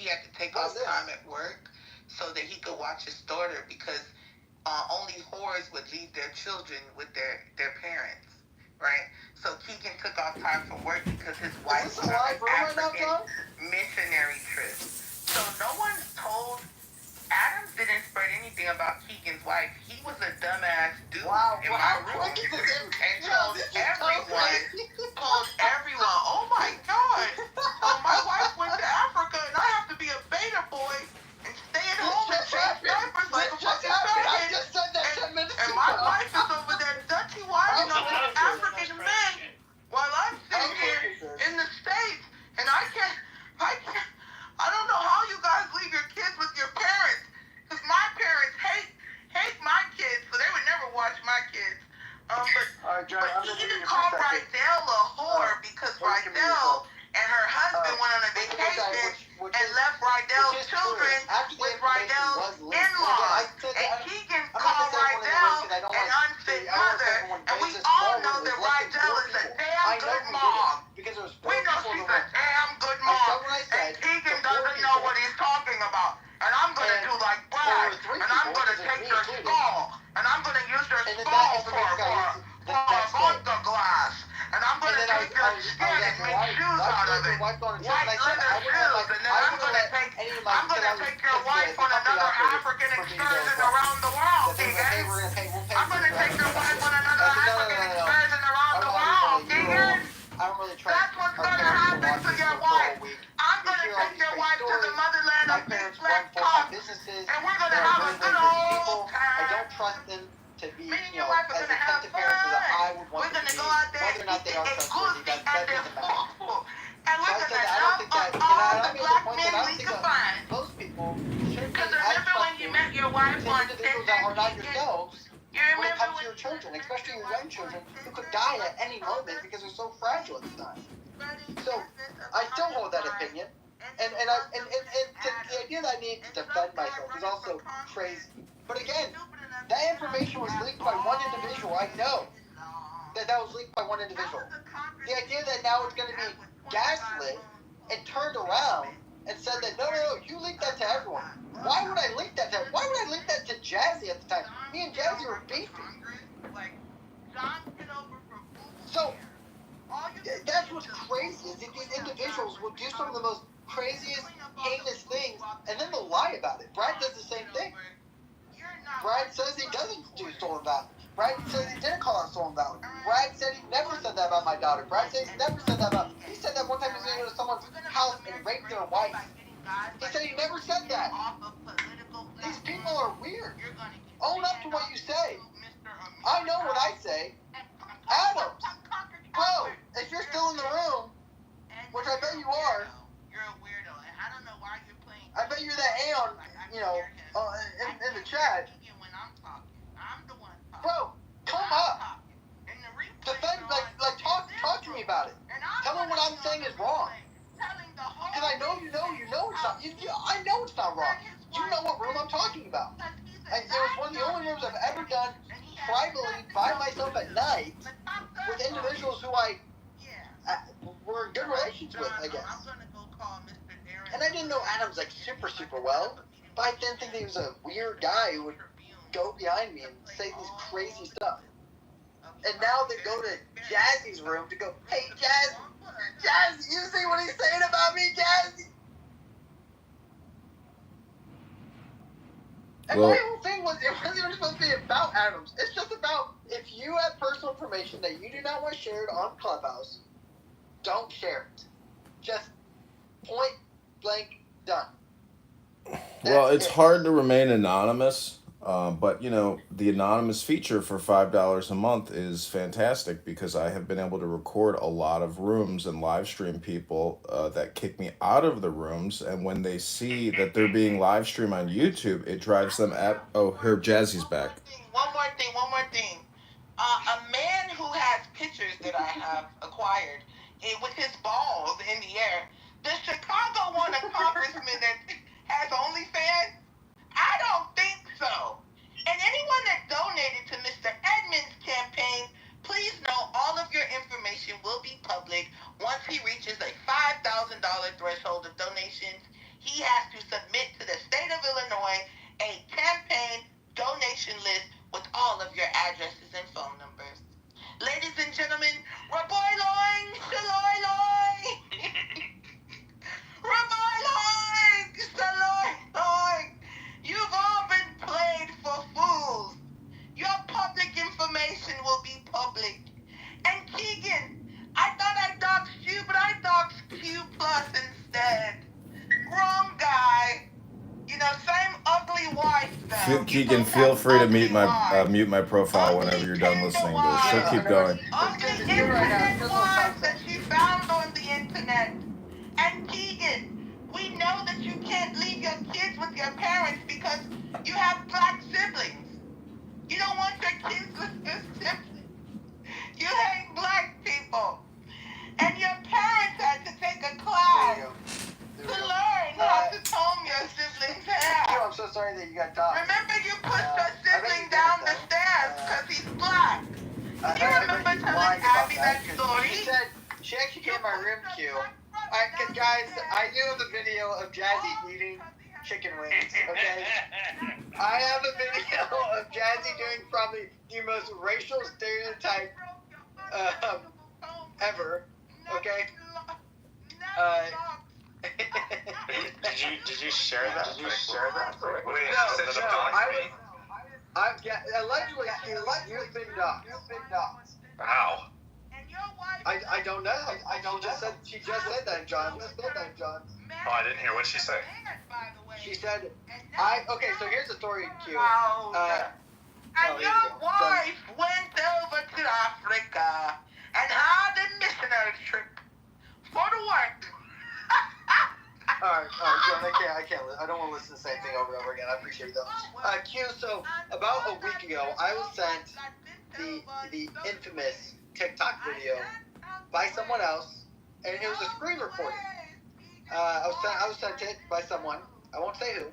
had to take off time at work so that he could watch his daughter, because only whores would leave their children with their parents, right? So Keegan took off time from work because his wife was on an African missionary trip. So no one told... Adams didn't spread anything about Keegan's wife. He was a dumbass dude in my room and told everyone, oh my God, my wife went to Africa and I have to be a beta boy and stay at home and change diapers like a fucking faggot. And my wife is over there Dutchy wiring up with African men while I'm sitting here in the States, and I don't know how you guys leave your kids with your parents, because my parents hate my kids, so they would never watch my kids. But he didn't call Rydell a whore because Rydell and her husband went on a vacation and left Rydell's children with Rydell's in-laws. And Keegan called Rydell an unfit mother, and we all know that Rydell is a damn good mom. We know she's a damn good mom. gonna take your wife on another African excursion around the world, Keegan. I'm gonna take your wife on another African excursion around the world, Keegan. I don't really trust That's what's our gonna parents to happen watch to this your for a wife. whole week. I'm We gonna hear all take these your great wife to the stories. motherland My of big parents run black full-time talk, businesses. and we're gonna They're have a really, good really busy old people. I time. don't trust them to be, Me and you your know, wife are as gonna have attentive parents as I fun. would want We're them to gonna be. go out there Whether or not they are and trustworthy, goosey that and doesn't matter. full. And So we're I said gonna that I don't love think that, up and all I the made the black point men that I don't we think can that find. most people should be Because as remember when you trusting met your wife to on individuals that are not Tinder, yourselves you when it remember comes to when your children, especially your young children, who could die at any moment because they're so fragile at the time. So I still hold that opinion, and the idea that I need to defend myself is also crazy. But again, that information was leaked by one individual. I know that was leaked by one individual. The idea that now it's going to be gaslit and turned around and said that no, you leaked that to everyone. Why would I leak that to? Why would I leak that to Jazzy at the time? Me and Jazzy were beefing. So that's what's crazy is that these individuals will do some of the most craziest, heinous things, and then they'll lie about it. Brad does the same thing. Brad says he doesn't do stolen valor. Brad says he didn't call out stolen valor. Brad said he never said that about my daughter. Brad says he never said that about. He said that one time he was going to go to someone's house and rape their wife. He said he never said that. These people are weird. Own up to what you say. I know what I say. Adams, bro, if you're still in the room, which I bet you are, I bet you're that A on, you know, in the chat. Bro, come up. Defend, talk to me about it. Tell me what I'm saying is wrong. Because I know you know it's not. I know it's not wrong. You know what room I'm talking about. It was one of the only rooms I've ever done privately by myself at night with individuals who I were in good relations with, I guess. And I didn't know Adams like super well, but I didn't think that he was a weird guy who would go behind me and say this crazy stuff. And now they go to Jazzy's room to go, hey, Jazz, you see what he's saying about me, Jazzy? And my whole thing was, it wasn't even supposed to be about Adams. It's just about, if you have personal information that you do not want shared on Clubhouse, don't share it. Just point blank done. Well, it's hard to remain anonymous, but you know, the anonymous feature for $5 a month is fantastic because I have been able to record a lot of rooms and live stream people that kick me out of the rooms, and when they see that they're being live streamed on YouTube, it drives them at. Oh, her Jazzy's back. One more thing. A man who has pictures that I have acquired with his balls in the air. Does Chicago want a congressman that has OnlyFans? I don't think so. And anyone that donated to Mr. Edmonds' campaign, please know all of your information will be public once he reaches a $5,000 threshold of donations. He has to submit to the state of Illinois a campaign donation list with all of your addresses and phone numbers. Ladies and gentlemen, Raboy Loing, Shaloy Loing, Raboy Loing, Shaloy Loing. You've all been played for fools. Your public information will be public. And Keegan, I thought I doxed you, but I doxed Q Plus instead. Wrong guy. You know, same ugly wife though. Keegan, feel free to mute my profile whenever you're done listening to this. She'll keep going. Ugly internet wives that she found on the internet. And Keegan, we know that you can't leave your kids with your parents because you have black siblings. You don't want your kids with your siblings. You hate black people. And your parents had to take a class to learn how to comb your siblings' hair. I'm so sorry that you got doxxed. Remember you pushed your sibling down the stairs because he's black. Do you remember telling Abby that story? She actually came in my room, Q. Guys, I do have a video of Jazzy eating chicken wings, okay? I have a video of Jazzy doing probably the most racial stereotype ever, okay? Did you share that? No, allegedly you've been doxxed. How? I don't know. She just said that, John. Oh, I didn't hear. What did she say? She said, okay, so here's the story, Q. And your wife went over to Africa and had a missionary trip for the work. Alright, John, I can't. I don't want to listen to the same thing over and over again. I appreciate it though. Q, so about a week ago, I was sent the infamous TikTok video by someone else, and it was a screen recording. I was sent it by someone, I won't say who,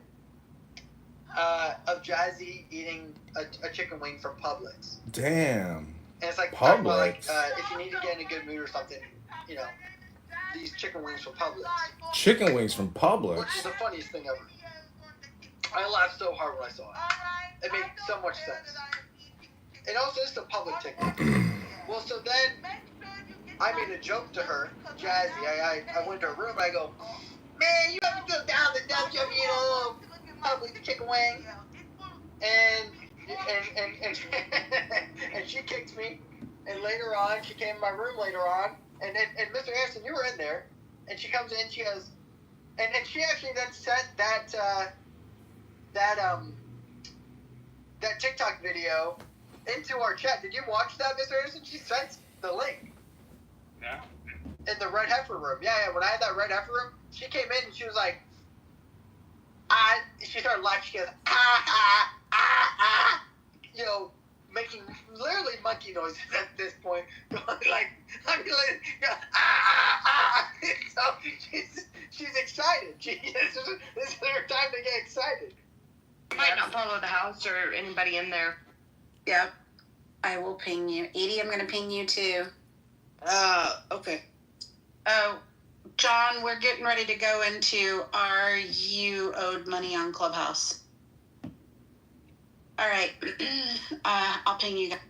of Jazzy eating a chicken wing from Publix. Damn. And it's like, Publix. about, like if you need to get in a good mood or something, you know, these chicken wings from Publix. Chicken wings from Publix? Which is the funniest thing ever. I laughed so hard when I saw it. It made so much sense. And also, it's a public TikTok. Well, so then I made a joke to her, Jazzy. I went to her room and I go, man, you have to go down the WWO Publix chicken wing. And she kicked me. And later on, she came in my room later on. And Mr. Anderson, you were in there. And she comes in, she goes, and she actually then sent that TikTok video into our chat. Did you watch that, Mr. Anderson? She sent the link. Yeah. In the Red Heifer room. Yeah, when I had that Red Heifer room, she came in and she was like, she started laughing. She goes, you know, making literally monkey noises at this point. Like, I'm like, so she's excited. This is her time to get excited. You might not follow the house or anybody in there. Yep. I will ping you. Edie, I'm going to ping you too. Okay. John, we're getting ready to go into Are You Owed Money on Clubhouse? All right. I'll ping you guys.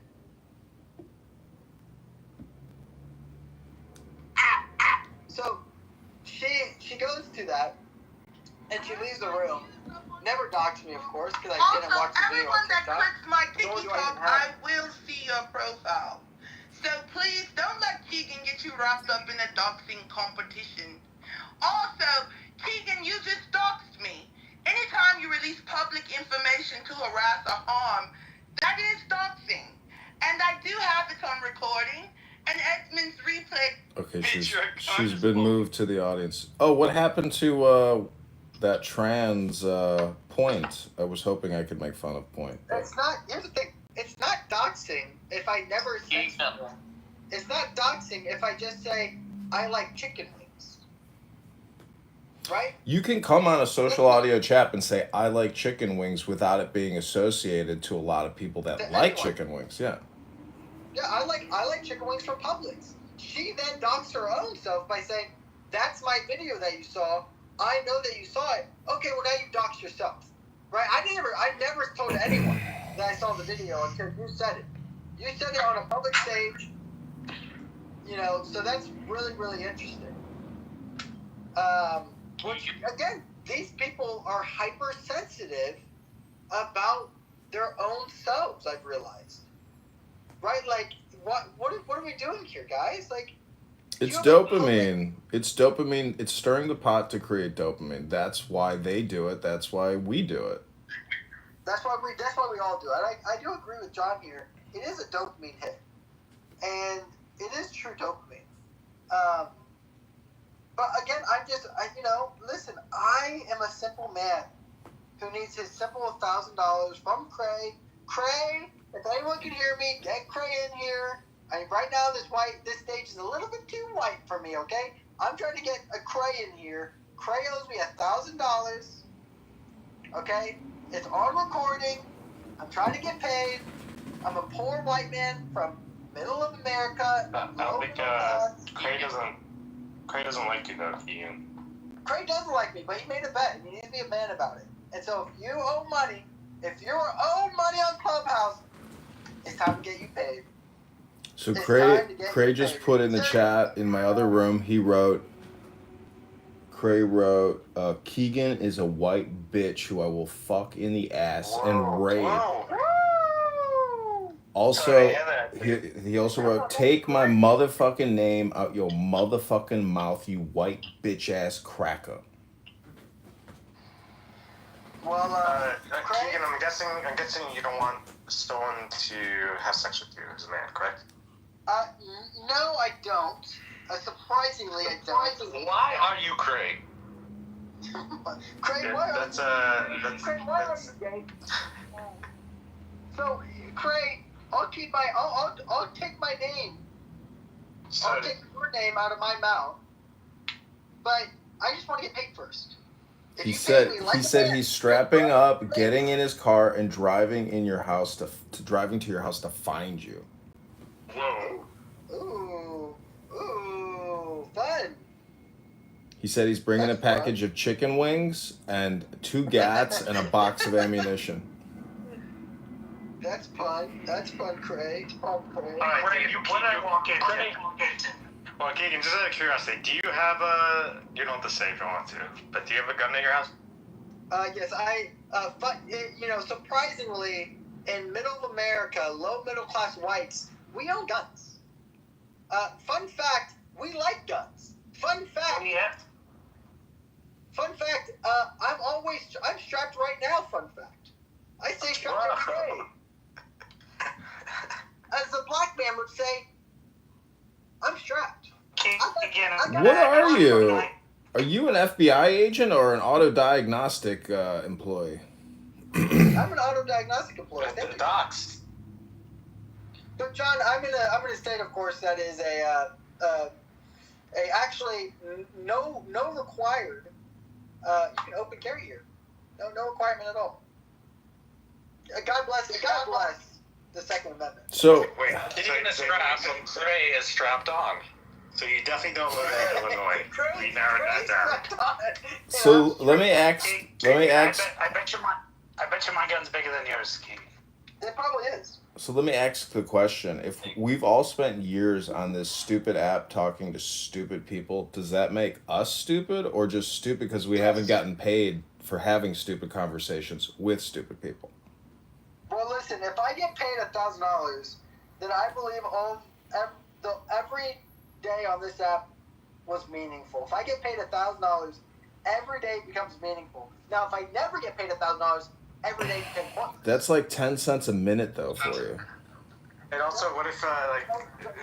So she goes to that, and she leaves the room. Never doxed me, of course, because I didn't watch the video on TikTok. Everyone that clicks my TikTok, I will see your profile. So please don't let Keegan get you wrapped up in a doxing competition. Also, Keegan, you just doxed me. Anytime you release public information to harass or harm, that is doxing. And I do have it on recording. And Edmund's replay. Okay, she's been moved to the audience. Oh, what happened to that trans Point? I was hoping I could make fun of Point. It's not. Here's the thing. It's not doxing if I never say something. It's not doxing if I just say I like chicken wings. Right? You can come on a social audio chat and say I like chicken wings without it being associated to a lot of people that like chicken wings. Yeah. Yeah, I like chicken wings from Publix. She then doxed her own self by saying, "That's my video that you saw. I know that you saw it. Okay, well now you doxed yourself, right? I never told anyone that I saw the video until you said it. You said it on a public stage, you know. So that's really, really interesting. Which again, these people are hypersensitive about their own selves. I've realized. Right? Like, what are we doing here, guys? Like, it's dopamine. It's dopamine. It's stirring the pot to create dopamine. That's why they do it. That's why we do it. That's why we all do it. I do agree with John here. It is a dopamine hit, and it is true dopamine. But again, listen. I am a simple man who needs his simple $1,000 from Cray. Cray. If anyone can hear me, get Cray in here. Right now, this stage is a little bit too white for me, okay? I'm trying to get a Cray in here. Cray owes me $1,000, okay? It's on recording. I'm trying to get paid. I'm a poor white man from middle of America. I don't think Cray doesn't like you though, Ian. Cray doesn't like me, but he made a bet, and he needs to be a man about it. And so if you owe money, if you're owed money on Clubhouse, it's time to get you paid. So Cray just put in the chat in my other room, he wrote, Cray wrote, Keegan is a white bitch who I will fuck in the ass and rape. Also, he also wrote, take my motherfucking name out your motherfucking mouth, you white bitch ass cracker. Well, Keegan, I'm guessing you don't want Stone to have sex with you as a man, correct? No, I don't. Surprisingly, I don't. Why are you Craig? Craig, why are you gay? So, Craig, I'll take my name. I'll take your name out of my mouth. But I just want to get paid first. He said he's strapping up, getting in his car, and driving in your house to your house to find you. Whoa. Ooh, fun. He said he's bringing a package of chicken wings and 2 gats and a box of ammunition. That's fun, Craig. Alright, Craig, when I walk in. Well, Keegan, just out of curiosity, do you have you don't have to say if you want to, but do you have a gun in your house? Yes, surprisingly, in middle America, low middle class whites, we own guns. Fun fact, we like guns. Fun fact, I'm strapped right now, fun fact. I say strapped every day. As a black man would say, I'm strapped. What are you? Are you an FBI agent or an auto diagnostic employee? I'm an auto diagnostic employee. The docs. But John, I'm in a state, of course, that is actually no required. You can open carry here. No requirement at all. God bless the Second Amendment. So wait, Keegan is strapped and Cray is strapped on. So you definitely don't live in Illinois. We narrowed that down. So let me ask. I bet you my gun's bigger than yours, Keegan. It probably is. So let me ask the question: if we've all spent years on this stupid app talking to stupid people, does that make us stupid, or just stupid because we haven't gotten paid for having stupid conversations with stupid people? Well, listen. If I get paid $1,000, then I believe every day on this app was meaningful. If I get paid $1,000, every day becomes meaningful. Now, if I never get paid $1,000, every day becomes pointless. That's like 10 cents a minute, though, for you. And also, what if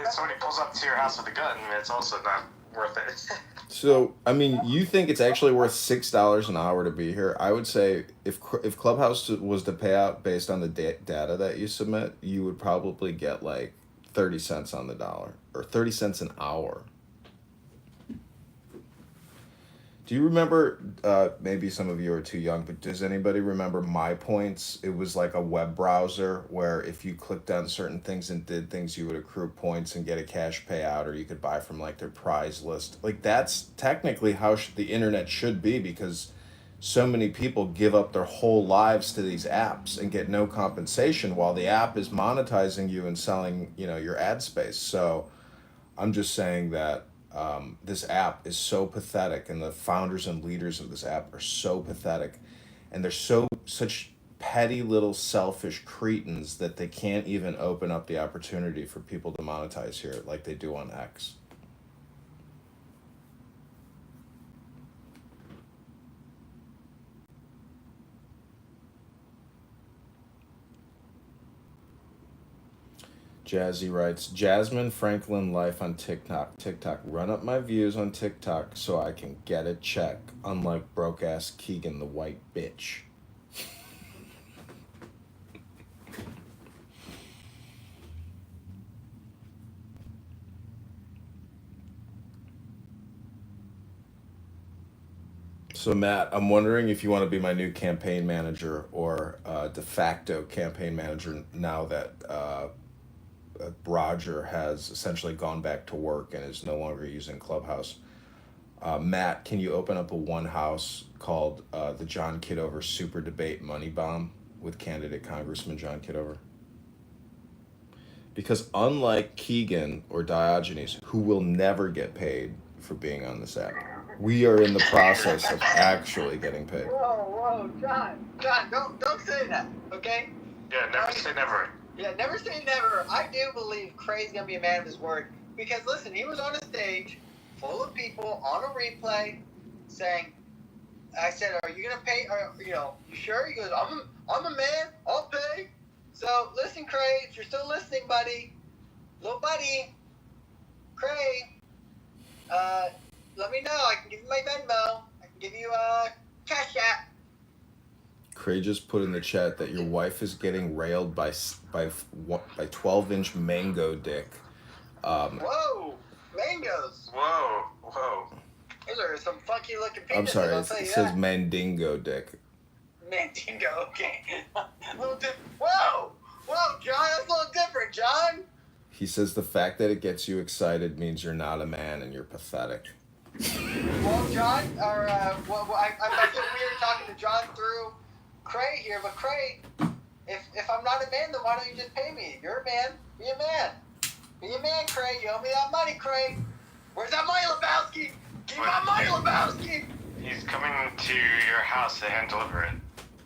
if somebody pulls up to your house with a gun? It's also not worth it. So, I mean, you think it's actually worth $6 an hour to be here? I would say if Clubhouse was to pay out based on the data that you submit, you would probably get like 30 cents on the dollar or 30 cents an hour. Do you remember, maybe some of you are too young, but does anybody remember MyPoints? It was like a web browser where if you clicked on certain things and did things, you would accrue points and get a cash payout, or you could buy from like their prize list. Like that's technically how the internet should be, because so many people give up their whole lives to these apps and get no compensation while the app is monetizing you and selling, your ad space. So I'm just saying that this app is so pathetic, and the founders and leaders of this app are so pathetic, and they're such petty little selfish cretins that they can't even open up the opportunity for people to monetize here like they do on X. Jazzy writes, Jasmine Franklin life on TikTok. Run up my views on TikTok so I can get a check, unlike broke ass Keegan the white bitch. So Matt, I'm wondering if you want to be my new campaign manager or de facto campaign manager now that Roger has essentially gone back to work and is no longer using Clubhouse. Matt, can you open up a one house called the John Kitover Super Debate Money Bomb with candidate Congressman John Kitover? Because unlike Keegan or Diogenes, who will never get paid for being on this app, We are in the process of actually getting paid. Whoa, John, don't say that, okay? Yeah, never say never. Yeah, never say never. I do believe Cray's gonna be a man of his word because listen, he was on a stage full of people on a replay saying, "I said, are you gonna pay? Or you sure?" He goes, "I'm a man. I'll pay." So listen, Cray, if you're still listening, buddy, little buddy, Cray, let me know. I can give you my Venmo. I can give you a Cash App. Cray just put in the chat that your wife is getting railed by 12-inch mango dick. Whoa, mangoes. Whoa. Those are some funky looking penises. I'm sorry, I'll it tell you says that. mandingo dick. Mandingo, okay. A little different. Whoa, John, that's a little different, John. He says the fact that it gets you excited means you're not a man and you're pathetic. Well, John, or I feel weird talking to John through Cray here, but Cray, if I'm not a man, then why don't you just pay me? You're a man. Be a man. Be a man, Cray. You owe me that money, Cray. Where's that money, Lebowski? Give me my money, Lebowski. He's coming to your house to hand deliver it.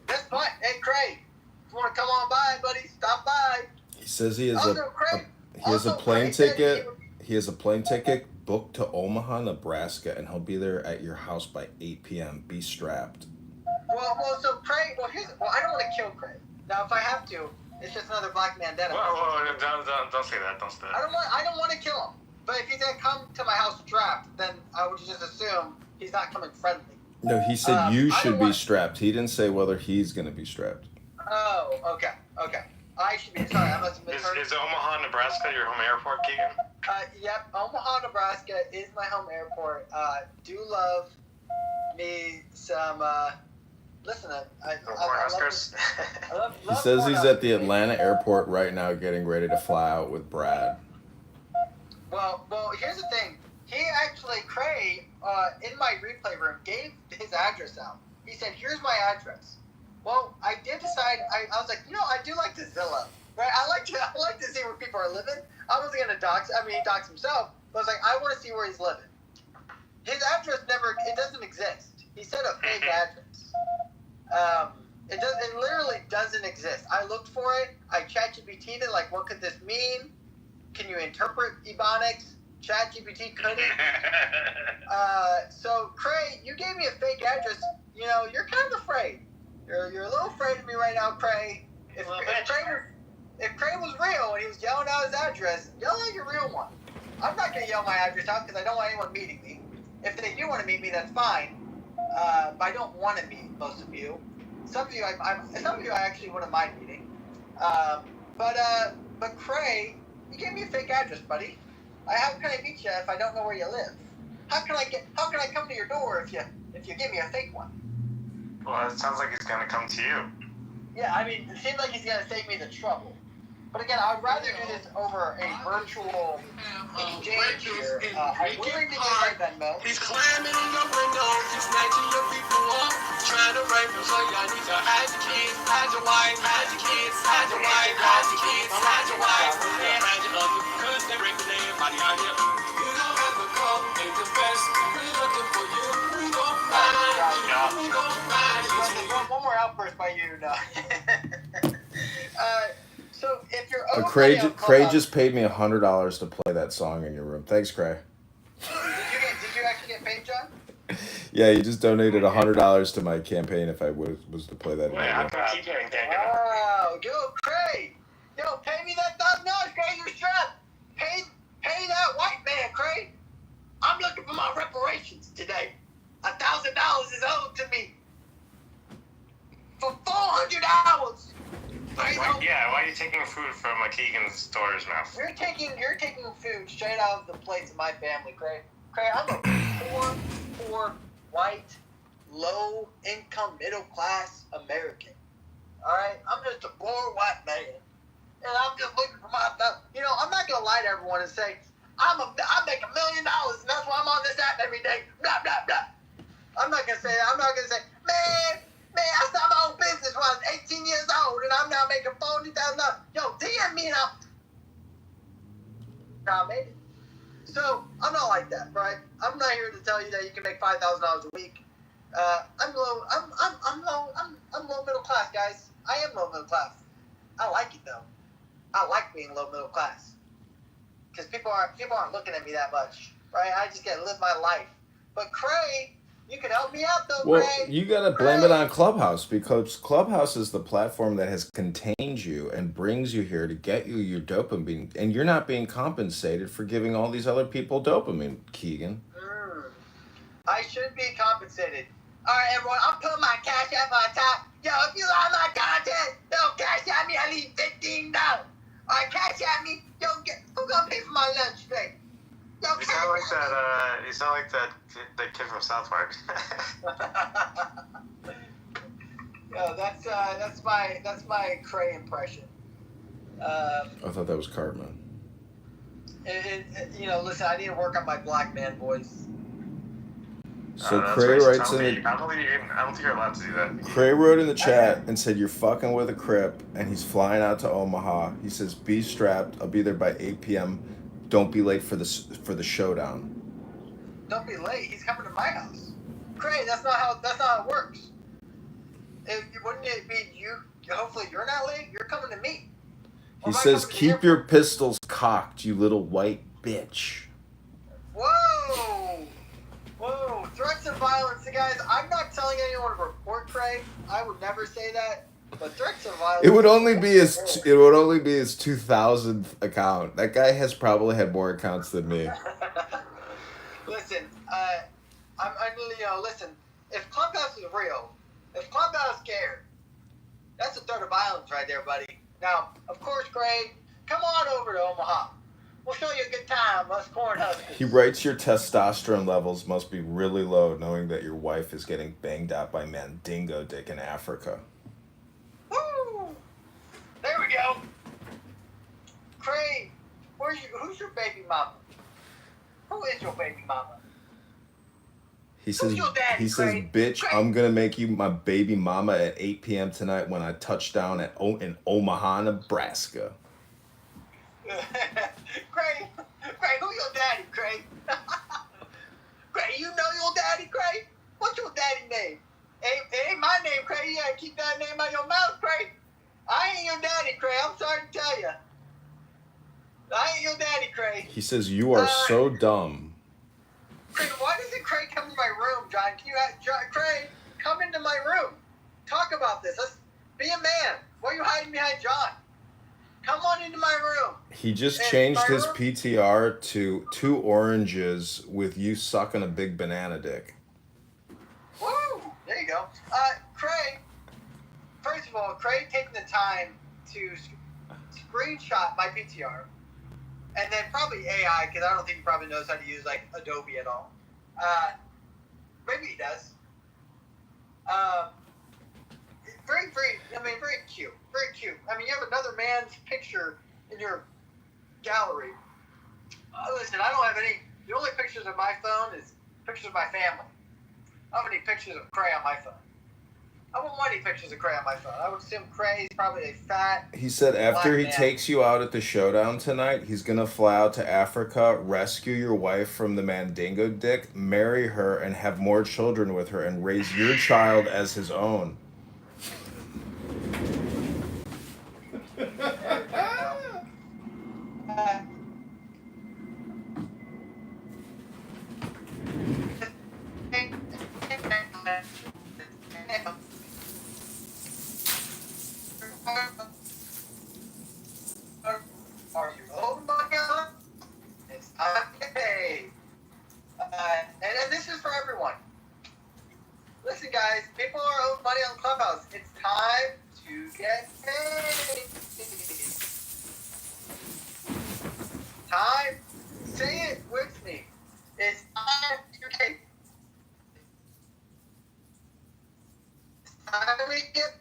That's fine. Hey, Cray, if you want to come on by, buddy, stop by. He says he has Also, a plane Cray said ticket. He has a plane ticket booked to Omaha, Nebraska, and he'll be there at your house by 8 p.m. Be strapped. So Cray, I don't want to kill Cray. Now, if I have to, it's just another black man dead. Whoa, don't say that. Don't say that. I don't want to kill him. But if he's gonna come to my house strapped, then I would just assume he's not coming friendly. No, he said you should be strapped. He didn't say whether he's going to be strapped. Oh, okay. I should be. Sorry, I must have misheard. Is Omaha, Nebraska your home airport, Keegan? Yep, Omaha, Nebraska is my home airport. Do love me some. Listen, I love He says he's at the Atlanta airport right now getting ready to fly out with Brad. Well, here's the thing. He actually, Cray, in my replay room, gave his address out. He said, "Here's my address." Well, I did decide. I was like, I do like to Zillow, right? I like to see where people are living. I wasn't gonna dox. I mean, he doxed himself, but I was like, I want to see where he's living. His address it doesn't exist. He said a fake address. It literally doesn't exist. I looked for it. I ChatGPT'd it, like, what could this mean? Can you interpret Ebonics? ChatGPT couldn't. So, Cray, you gave me a fake address. You're kind of afraid. You're a little afraid of me right now, Cray. If Cray was real and he was yelling out his address, yell out your real one. I'm not going to yell my address out because I don't want anyone meeting me. If they do want to meet me, that's fine. But I don't want to meet most of you. Some of you I actually wouldn't mind meeting. But Cray, you gave me a fake address, buddy. How can I meet you if I don't know where you live? How can I come to your door if you give me a fake one? Well, it sounds like he's gonna come to you. Yeah, I mean, it seems like he's gonna save me the trouble. But again, I'd rather do this over a virtual exchange here. I'm willing to give my Venmo. He's climbing in your window, he's snatching your people up, trying to rape them, so y'all need to hide your kids, hide your wife, hide your kids, hide your wife, hide your kids, hide your wife, and hide your husband, cause they're raping everybody out here. You don't have to come and confess, we're looking for you, we gon' find you, we gon' find you. One more outburst by you, no. So if you're Cray just paid me $100 to play that song in your room. Thanks, Cray. Did you actually get paid, John? Yeah, he just donated $100 to my campaign if I was to play that in my room. Wow, yo, Cray. Yo, pay me that $1,000, Cray, you're strapped. Pay that white man, Cray. I'm looking for my reparations today. $1,000 is owed to me. For 400 hours. Why are you taking food from Keegan's store's mouth? You're taking food straight out of the plates of my family, Cray. Cray, I'm a poor, white, low-income, middle-class American. All right? I'm just a poor white man. And I'm just looking for my... I'm not going to lie to everyone and say, I make $1 million, and that's why I'm on this app every day. Blah, blah, blah. I'm not going to say that. I'm not going to say, man, I started my own business when I was 18 years old, and I'm now making $40,000. Yo, DM me, and I made it. So, I'm not like that, right? I'm not here to tell you that you can make $5,000 a week. I'm low. I'm low middle class, guys. I am low middle class. I like it though. I like being low middle class because people aren't looking at me that much, right? I just get to live my life. But Cray, you can help me out though, Well, Cray. you gotta blame it on Clubhouse because Clubhouse is the platform that has contained you and brings you here to get you your dopamine, and you're not being compensated for giving all these other people dopamine, Keegan. I should be compensated. All right, everyone, I'm putting my cash app on top. Yo, if you like my content, yo, cash at me at least $15. All right, cash at me. Yo, who gonna pay for my lunch today? Yo, You sound like that. You sound like the kid from South Park. Yo, that's my Cray impression. I thought that was Cartman. Listen, I need to work on my black man voice. So that's Cray racist. writes in the I don't think you're allowed to do that. Cray wrote in the chat and said you're fucking with a Crip and he's flying out to Omaha. He says be strapped. I'll be there by 8 p.m. Don't be late for the showdown. Don't be late. He's coming to my house. Cray, that's not how it works. Wouldn't it be you? Hopefully you're not late. You're coming to me. He says keep your pistols cocked, you little white bitch. Whoa! Threats of violence, guys. I'm not telling anyone to report Cray. I would never say that. But threats of violence. It would only be his 2000th account. That guy has probably had more accounts than me. Listen, listen. If Clubhouse is real, if Clubhouse cared, that's a threat of violence right there, buddy. Now, of course, Cray, come on over to Omaha. We'll show you a good time, us corn huskers. He writes your testosterone levels must be really low knowing that your wife is getting banged out by Mandingo dick in Africa. Woo! There we go. Cray, who's your baby mama? Who is your baby mama? He says, daddy, bitch, Cray. I'm going to make you my baby mama at 8 p.m. tonight when I touch down in Omaha, Nebraska. Cray, who your daddy, Cray? Cray, you know your daddy, Cray? What's your daddy name? It ain't my name, Cray. You gotta keep that name out of your mouth, Cray. I ain't your daddy, Cray. I'm sorry to tell you. I ain't your daddy, Cray. He says, you are so dumb. Cray, why doesn't Cray come to my room, John? Cray, come into my room. Talk about this. Let's be a man. Why are you hiding behind John? Come on into my room. He just changed his PTR to 2 oranges with you sucking a big banana dick. Woo! There you go. Cray, first of all, Cray taking the time to screenshot my PTR, and then probably AI, because I don't think he probably knows how to use, like, Adobe at all. Maybe he does. Very cute. Very cute. I mean, you have another man's picture in your gallery. Listen, I don't have any. The only pictures of my phone is pictures of my family. I don't have any pictures of Cray on my phone. I wouldn't want any pictures of Cray on my phone. I would assume Cray is probably a fat. He said after he man. takes you out at the showdown tonight, he's going to fly out to Africa, rescue your wife from the Mandingo dick, marry her, and have more children with her, and raise your child as his own. Are you old, my God? It's time to get paid. And this is for everyone. Listen, guys, people are owed money on Clubhouse. It's time to get paid. Time. Say it with me. It's time to get paid. It's time to get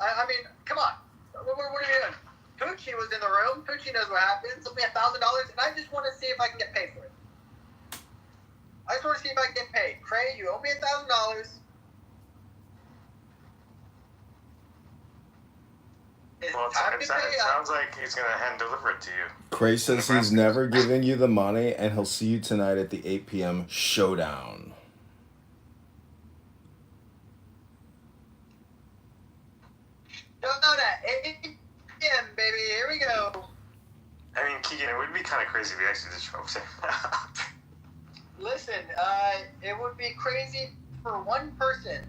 I mean, come on. What are you doing? Poochie was in the room. Poochie knows what happens. It'll be $1,000, and I just want to see if I can get paid for it. I just want to see if I can get paid. Cray, you owe me $1,000. Well, It sounds like he's gonna hand deliver it to you. Cray says he's never giving you the money, and he'll see you tonight at the 8 p.m. showdown. Showdown at 8 p.m., baby. Here we go. I mean, Keegan, it would be kind of crazy if we actually just show up. Listen, it would be crazy for one person,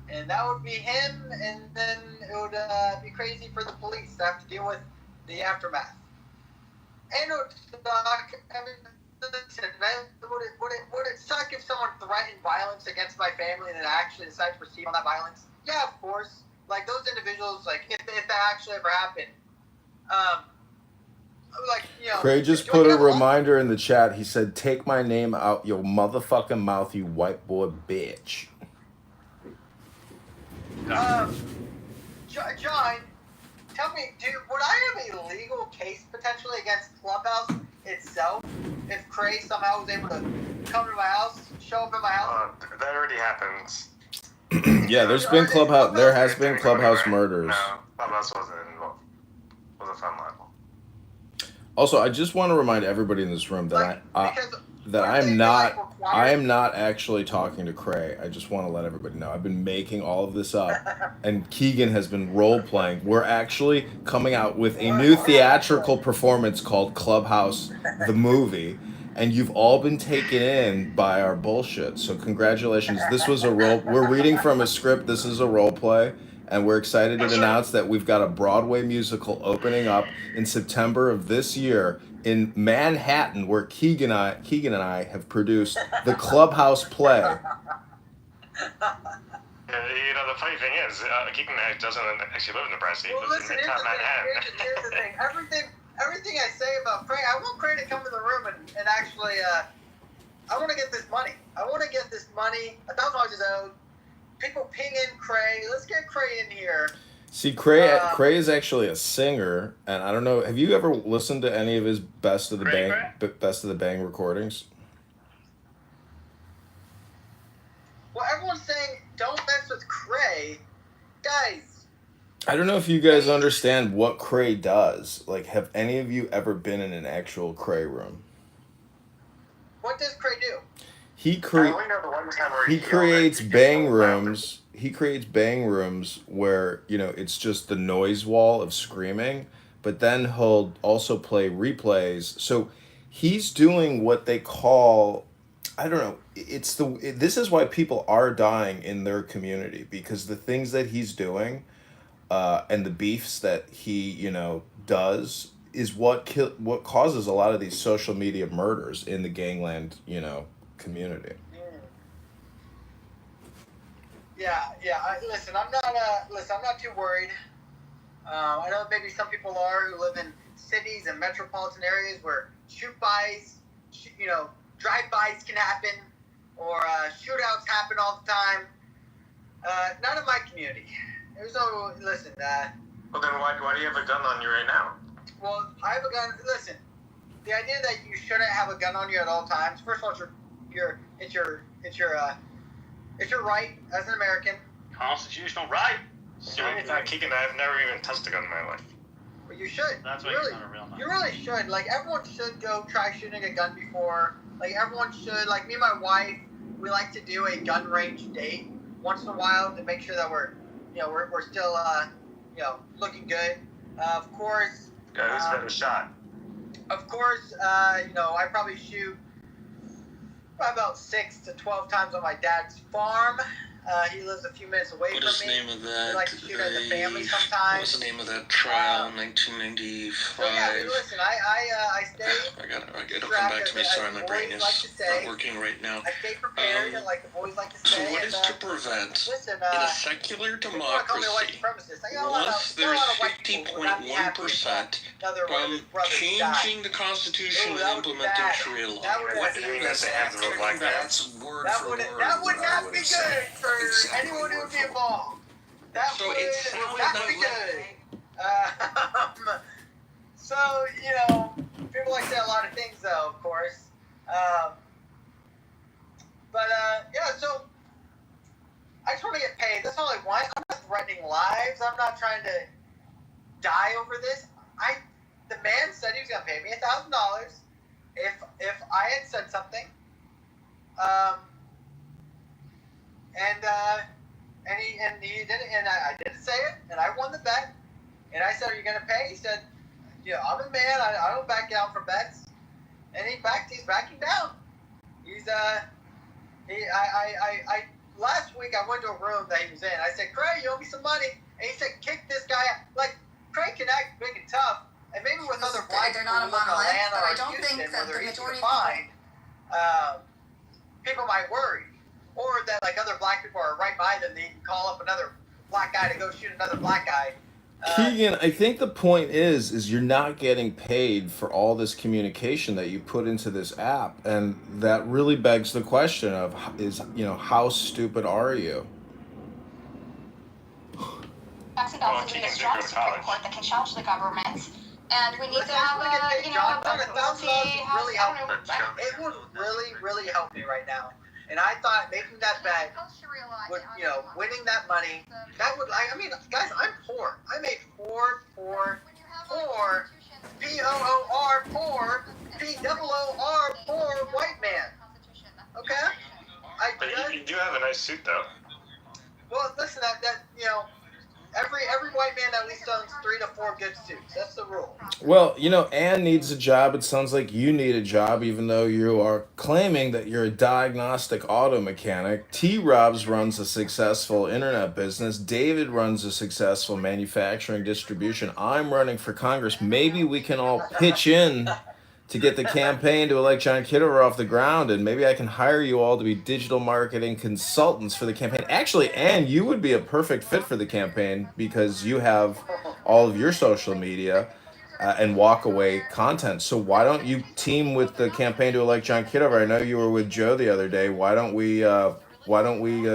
and that would be him, and then it would be crazy for the police to have to deal with the aftermath. And it would suck. I mean, listen, would it suck if someone threatened violence against my family and then I actually decided to proceed on that violence? Yeah, of course. Like, those individuals, like, if that actually ever happened, like, you know. Cray just put a reminder in the chat. He said, "Take my name out your motherfucking mouth, you white boy bitch." John, tell me, would I have a legal case potentially against Clubhouse itself if Cray somehow was able to come to my house, show up at my house? That already happens. Yeah, there has been Clubhouse murders. No, Clubhouse wasn't involved. It was a fun level. Also, I just want to remind everybody in this room that I am not actually talking to Cray. I just want to let everybody know. I've been making all of this up, and Keegan has been role playing. We're actually coming out with a new theatrical performance called Clubhouse the Movie, and you've all been taken in by our bullshit. So congratulations. This was a role. We're reading from a script. This is a role play. And we're excited to announce that we've got a Broadway musical opening up in September of this year in Manhattan, where Keegan and I have produced the Clubhouse play. The funny thing is, Keegan doesn't actually live in Nebraska. He lives in Midtown Manhattan. Here's the thing. Everything I say about Cray, I want Cray to come to the room and actually, I want to get this money. I want to get this money. $1,000 is owed. People ping in Cray. Let's get Cray in here. See, Cray is actually a singer, and I don't know. Have you ever listened to any of his Best of the Bang recordings? Well, everyone's saying don't mess with Cray, guys. I don't know if you guys understand what Cray does. Like, have any of you ever been in an actual Cray room? What does Cray do? He creates bang rooms. He creates bang rooms where, it's just the noise wall of screaming, but then he'll also play replays. So he's doing what they call, I don't know, this is why people are dying in their community, because the things that he's doing and the beefs that he, does is what causes a lot of these social media murders in the gangland, community. Yeah. Listen, I'm not too worried. I know maybe some people are who live in cities and metropolitan areas where shoot-bys, drive-bys can happen, or shootouts happen all the time. Not in my community. Listen. Well, then why do you have a gun on you right now? Well, I have a gun. Listen, the idea that you shouldn't have a gun on you at all times. First of all, it's your right as an American. Constitutional right. Keegan, I've never even touched a gun in my life. Well, you should. That's why he's not a real man. You really should. Like, everyone should go try shooting a gun before. Like, everyone should. Like, me and my wife, we like to do a gun range date once in a while to make sure that we're still, looking good. Of course. Yeah, who's better shot? Of course, I probably shoot about 6 to 12 times on my dad's farm. He lives a few minutes away from me. What is the name of that? We like to shoot as a family sometimes. What's the name of that trial? 1995. So yeah, listen, I stay. It'll come back to me. Sorry, my brain is not working right now. I stay prepared, and like the boys like to say. So what is to prevent in a secular democracy once there's 50.1% from changing the Constitution and implementing Sharia law? That's word for word. That would not be good for anyone who would be involved. That would not be good. So, people like to say a lot of things, though, of course. So I just want to get paid. That's all I want. I'm not threatening lives. I'm not trying to, die over this. The man said he was gonna pay me $1,000 if I had said something. And he didn't, and I didn't say it, and I won the bet. And I said, "Are you gonna pay?" He said, "Yeah, I'm a man. I don't back down from bets." And he's backing down. Last week I went to a room that he was in. I said, "Craig, you owe me some money," and he said, "Kick this guy out." Like, Craig can act big and tough, and maybe with other black They're not a people in monolith, Atlanta but or I don't Houston, think where that the they're easy to majority find, people might worry, or that like other black people are right by them, they can call up another black guy to go shoot another black guy. Keegan, I think the point is you're not getting paid for all this communication that you put into this app, and that really begs the question of how stupid are you? Checks and balances in a strong Supreme Court that can challenge the government, and we need to have a It would really help me right now. And I thought making that bet would, winning that money, that would, guys, I'm poor. I made poor, P-O-O-R, P-O-O-R, poor white man. Okay? You do have a nice suit, though. Well, listen, every white man at least owns 3 to 4 good suits. That's the rule. Well, Ann needs a job. It sounds like you need a job, even though you are claiming that you're a diagnostic auto mechanic. T-Robs runs a successful internet business. David runs a successful manufacturing distribution. I'm running for Congress. Maybe we can all pitch in to get the campaign to elect John Kitover off the ground, and maybe I can hire you all to be digital marketing consultants for the campaign. Actually, Ann, you would be a perfect fit for the campaign because you have all of your social media and walk away content. So why don't you team with the campaign to elect John Kitover? I know you were with Joe the other day. Why don't we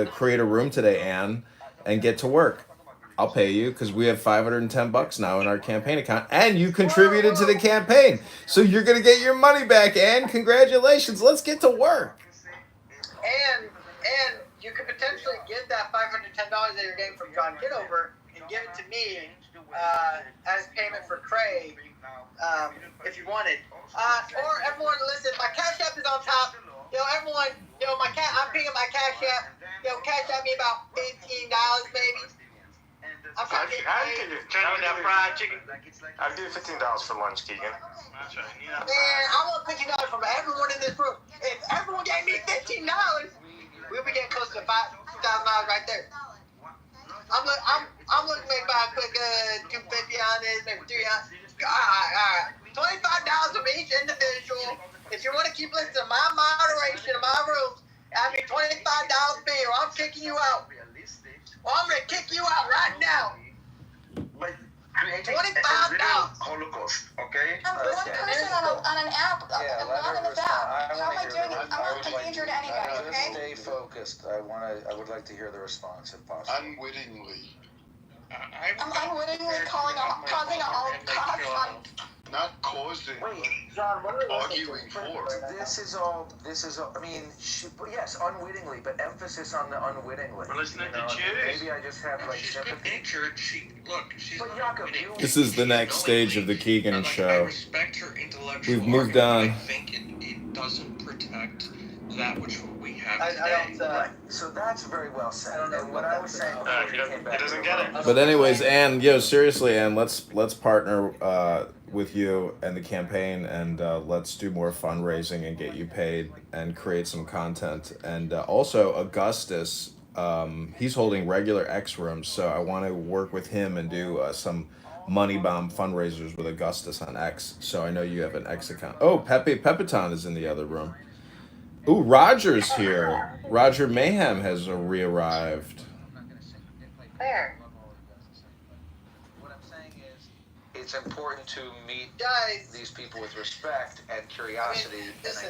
create a room today, Ann, and get to work? I'll pay you because we have $510 now in our campaign account, and you contributed to the campaign, so you're gonna get your money back. And congratulations, let's get to work. And you could potentially get that $510 that you're getting from John Kitover and give it to me as payment for Craig, if you wanted. Or everyone, listen, my Cash App is on top. Everyone, I'm picking my Cash App. Cash App me about $15 maybe. I'll give you $15 for lunch, Keegan. Man, I want $15 from everyone in this room. If everyone gave me $15, we'll be getting close to $2,000 right there. I'm looking maybe buy a quick $250 on this, maybe $300. All right. $25 from each individual. If you want to keep listening to my moderation of my rules, I mean $25 bill. I'm kicking you out. Well, I'm gonna kick you out right now. But creating a real Holocaust, okay? I'm one person on an app, not in a app. How am I doing it? I'm not a danger to anybody, okay? Stay focused. I would like to hear the response if possible. Unwittingly. I'm unwittingly causing a Holocaust on. Not causing. Wait, John, what are arguing for? This is all. I mean, yes, unwittingly, but emphasis on the unwittingly. We're listening to Jews. Maybe I just have like sympathy. She's but Jacob, this is the next stage of the Keegan show. I respect her intellectual. We've moved on. I think it doesn't protect that which we have today. Right. So that's very well said. And what I was saying before he doesn't get it. But anyways, Ann, seriously, Ann, let's partner with you and the campaign, and let's do more fundraising and get you paid and create some content. And also Augustus, he's holding regular X rooms, so I want to work with him and do some money bomb fundraisers with Augustus on X. So I know you have an X account. Oh, Pepe Pepiton is in the other room. Ooh, Roger's here. Roger Mayhem has re-arrived. There. What I'm saying is, it's important to meet these people with respect and curiosity. It is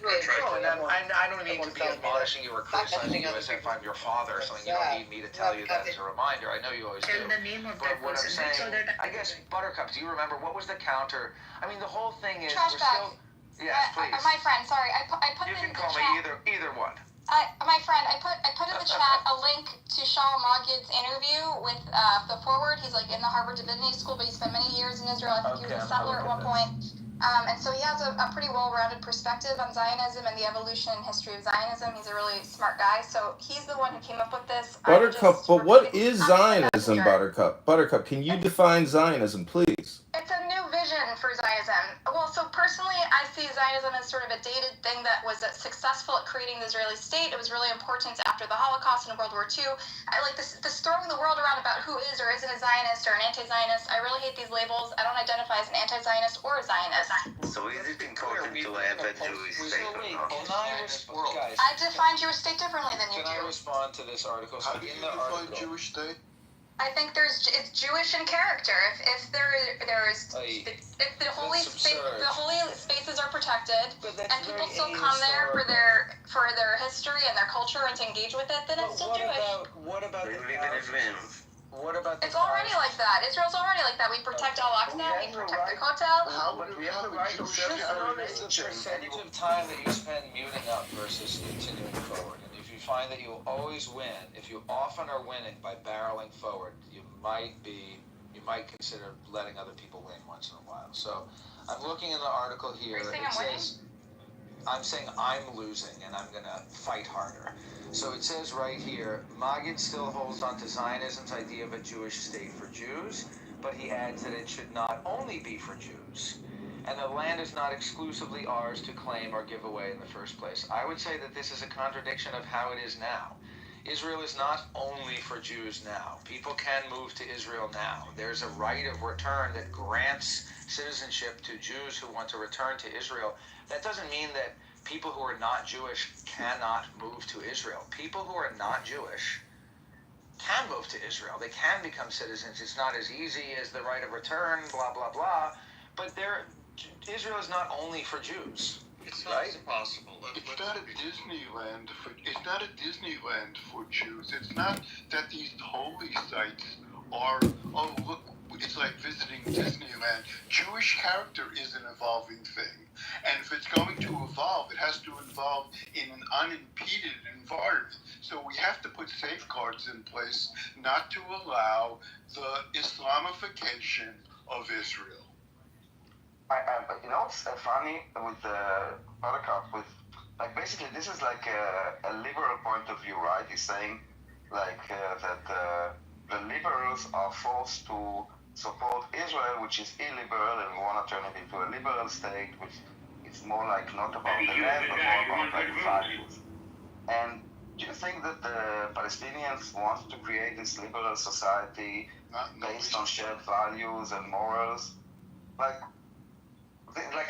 really true. And I don't mean to be admonishing you or criticizing you as if I'm your father or something. You don't need me to tell you that as a reminder. I know you always do. But what I'm saying, I guess, Buttercup, do you remember what was the counter? I mean, the whole thing is Trash we're bag. still. Yes, please. My friend, sorry, I put You it can in call the me chat. either one. My friend, I put in the chat a link to Shaul Magid's interview with the forward. He's like in the Harvard Divinity School, but he spent many years in Israel. I think he was a settler at one point. And so he has a pretty well-rounded perspective on Zionism and the evolution and history of Zionism. He's a really smart guy. So he's the one who came up with this. Buttercup, but what is Zionism, Buttercup? Buttercup, can you define Zionism, please? It's a new vision for Zionism. Well, so personally, I see Zionism as sort of a dated thing that was successful at creating the Israeli state. It was really important after the Holocaust and World War II. I like this throwing the world around about who is or isn't a Zionist or an anti-Zionist. I really hate these labels. I don't identify as an anti-Zionist or a Zionist. So is it important to have a Jewish state or not? I define Jewish state differently than you do. Can I respond to this article? How do you define Jewish state? I think it's Jewish in character. If the holy spaces are protected and people still come there for their history and their culture and to engage with it, then it's still Jewish. What about It's already like that. Israel's already like that. We protect Al-Aqsa, we protect the Kotel. But we have a right to the percentage of time that you spend muting up versus continuing forward. And if you find that you always win, if you often are winning by barreling forward, you might consider letting other people win once in a while. So I'm looking in the article here. I'm saying I'm losing and I'm going to fight harder. So it says right here, Magid still holds on to Zionism's idea of a Jewish state for Jews, but he adds that it should not only be for Jews, and the land is not exclusively ours to claim or give away in the first place. I would say that this is a contradiction of how it is now. Israel is not only for Jews now. People can move to Israel now. There's a right of return that grants citizenship to Jews who want to return to Israel. That doesn't mean that people who are not Jewish cannot move to Israel. People who are not Jewish can move to Israel. They can become citizens. It's not as easy as the right of return, blah, blah, blah. But Israel is not only for Jews. It's not impossible. It's not a Disneyland for Jews. It's not that these holy sites are, oh, look, it's like visiting Disneyland. Jewish character is an evolving thing. And if it's going to evolve, it has to evolve in an unimpeded environment. So we have to put safeguards in place not to allow the Islamification of Israel. You know what's funny with Buttercup? Like basically this is like a liberal point of view, right? He's saying like that the liberals are forced to support Israel, which is illiberal, and we want to turn it into a liberal state, which is more like not about the land, but more about like values. And do you think that the Palestinians want to create this liberal society based on shared values and morals? Like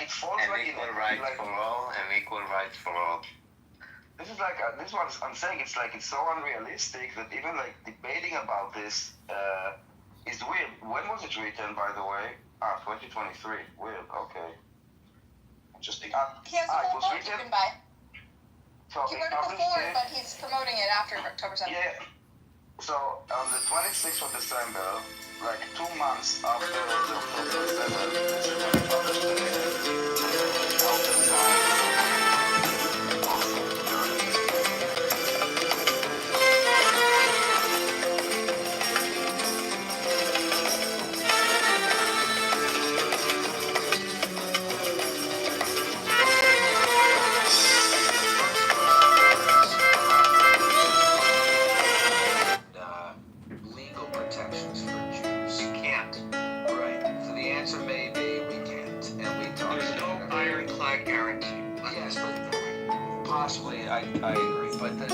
it falls and like equal rights for all, and equal rights for all. This is like this one. I'm saying it's so unrealistic that even like debating about this is weird. When was it written, by the way? 2023. Weird. Okay. Interesting. He has a full book you can buy. So he wrote it before, but he's promoting it after October 7th. Yeah. So on the 26th of December, like 2 months after the October 7th, this is when he published legal protections for Jews. You can't. Right. So the answer may be we can't. And we talk There's no ironclad guarantee. Yes, but possibly I agree. But the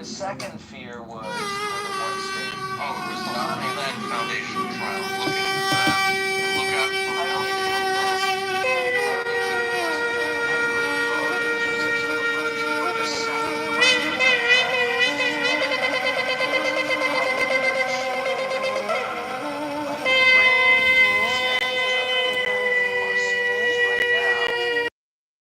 second fear was for the one state. Oh, it was the Homeland Foundation trial.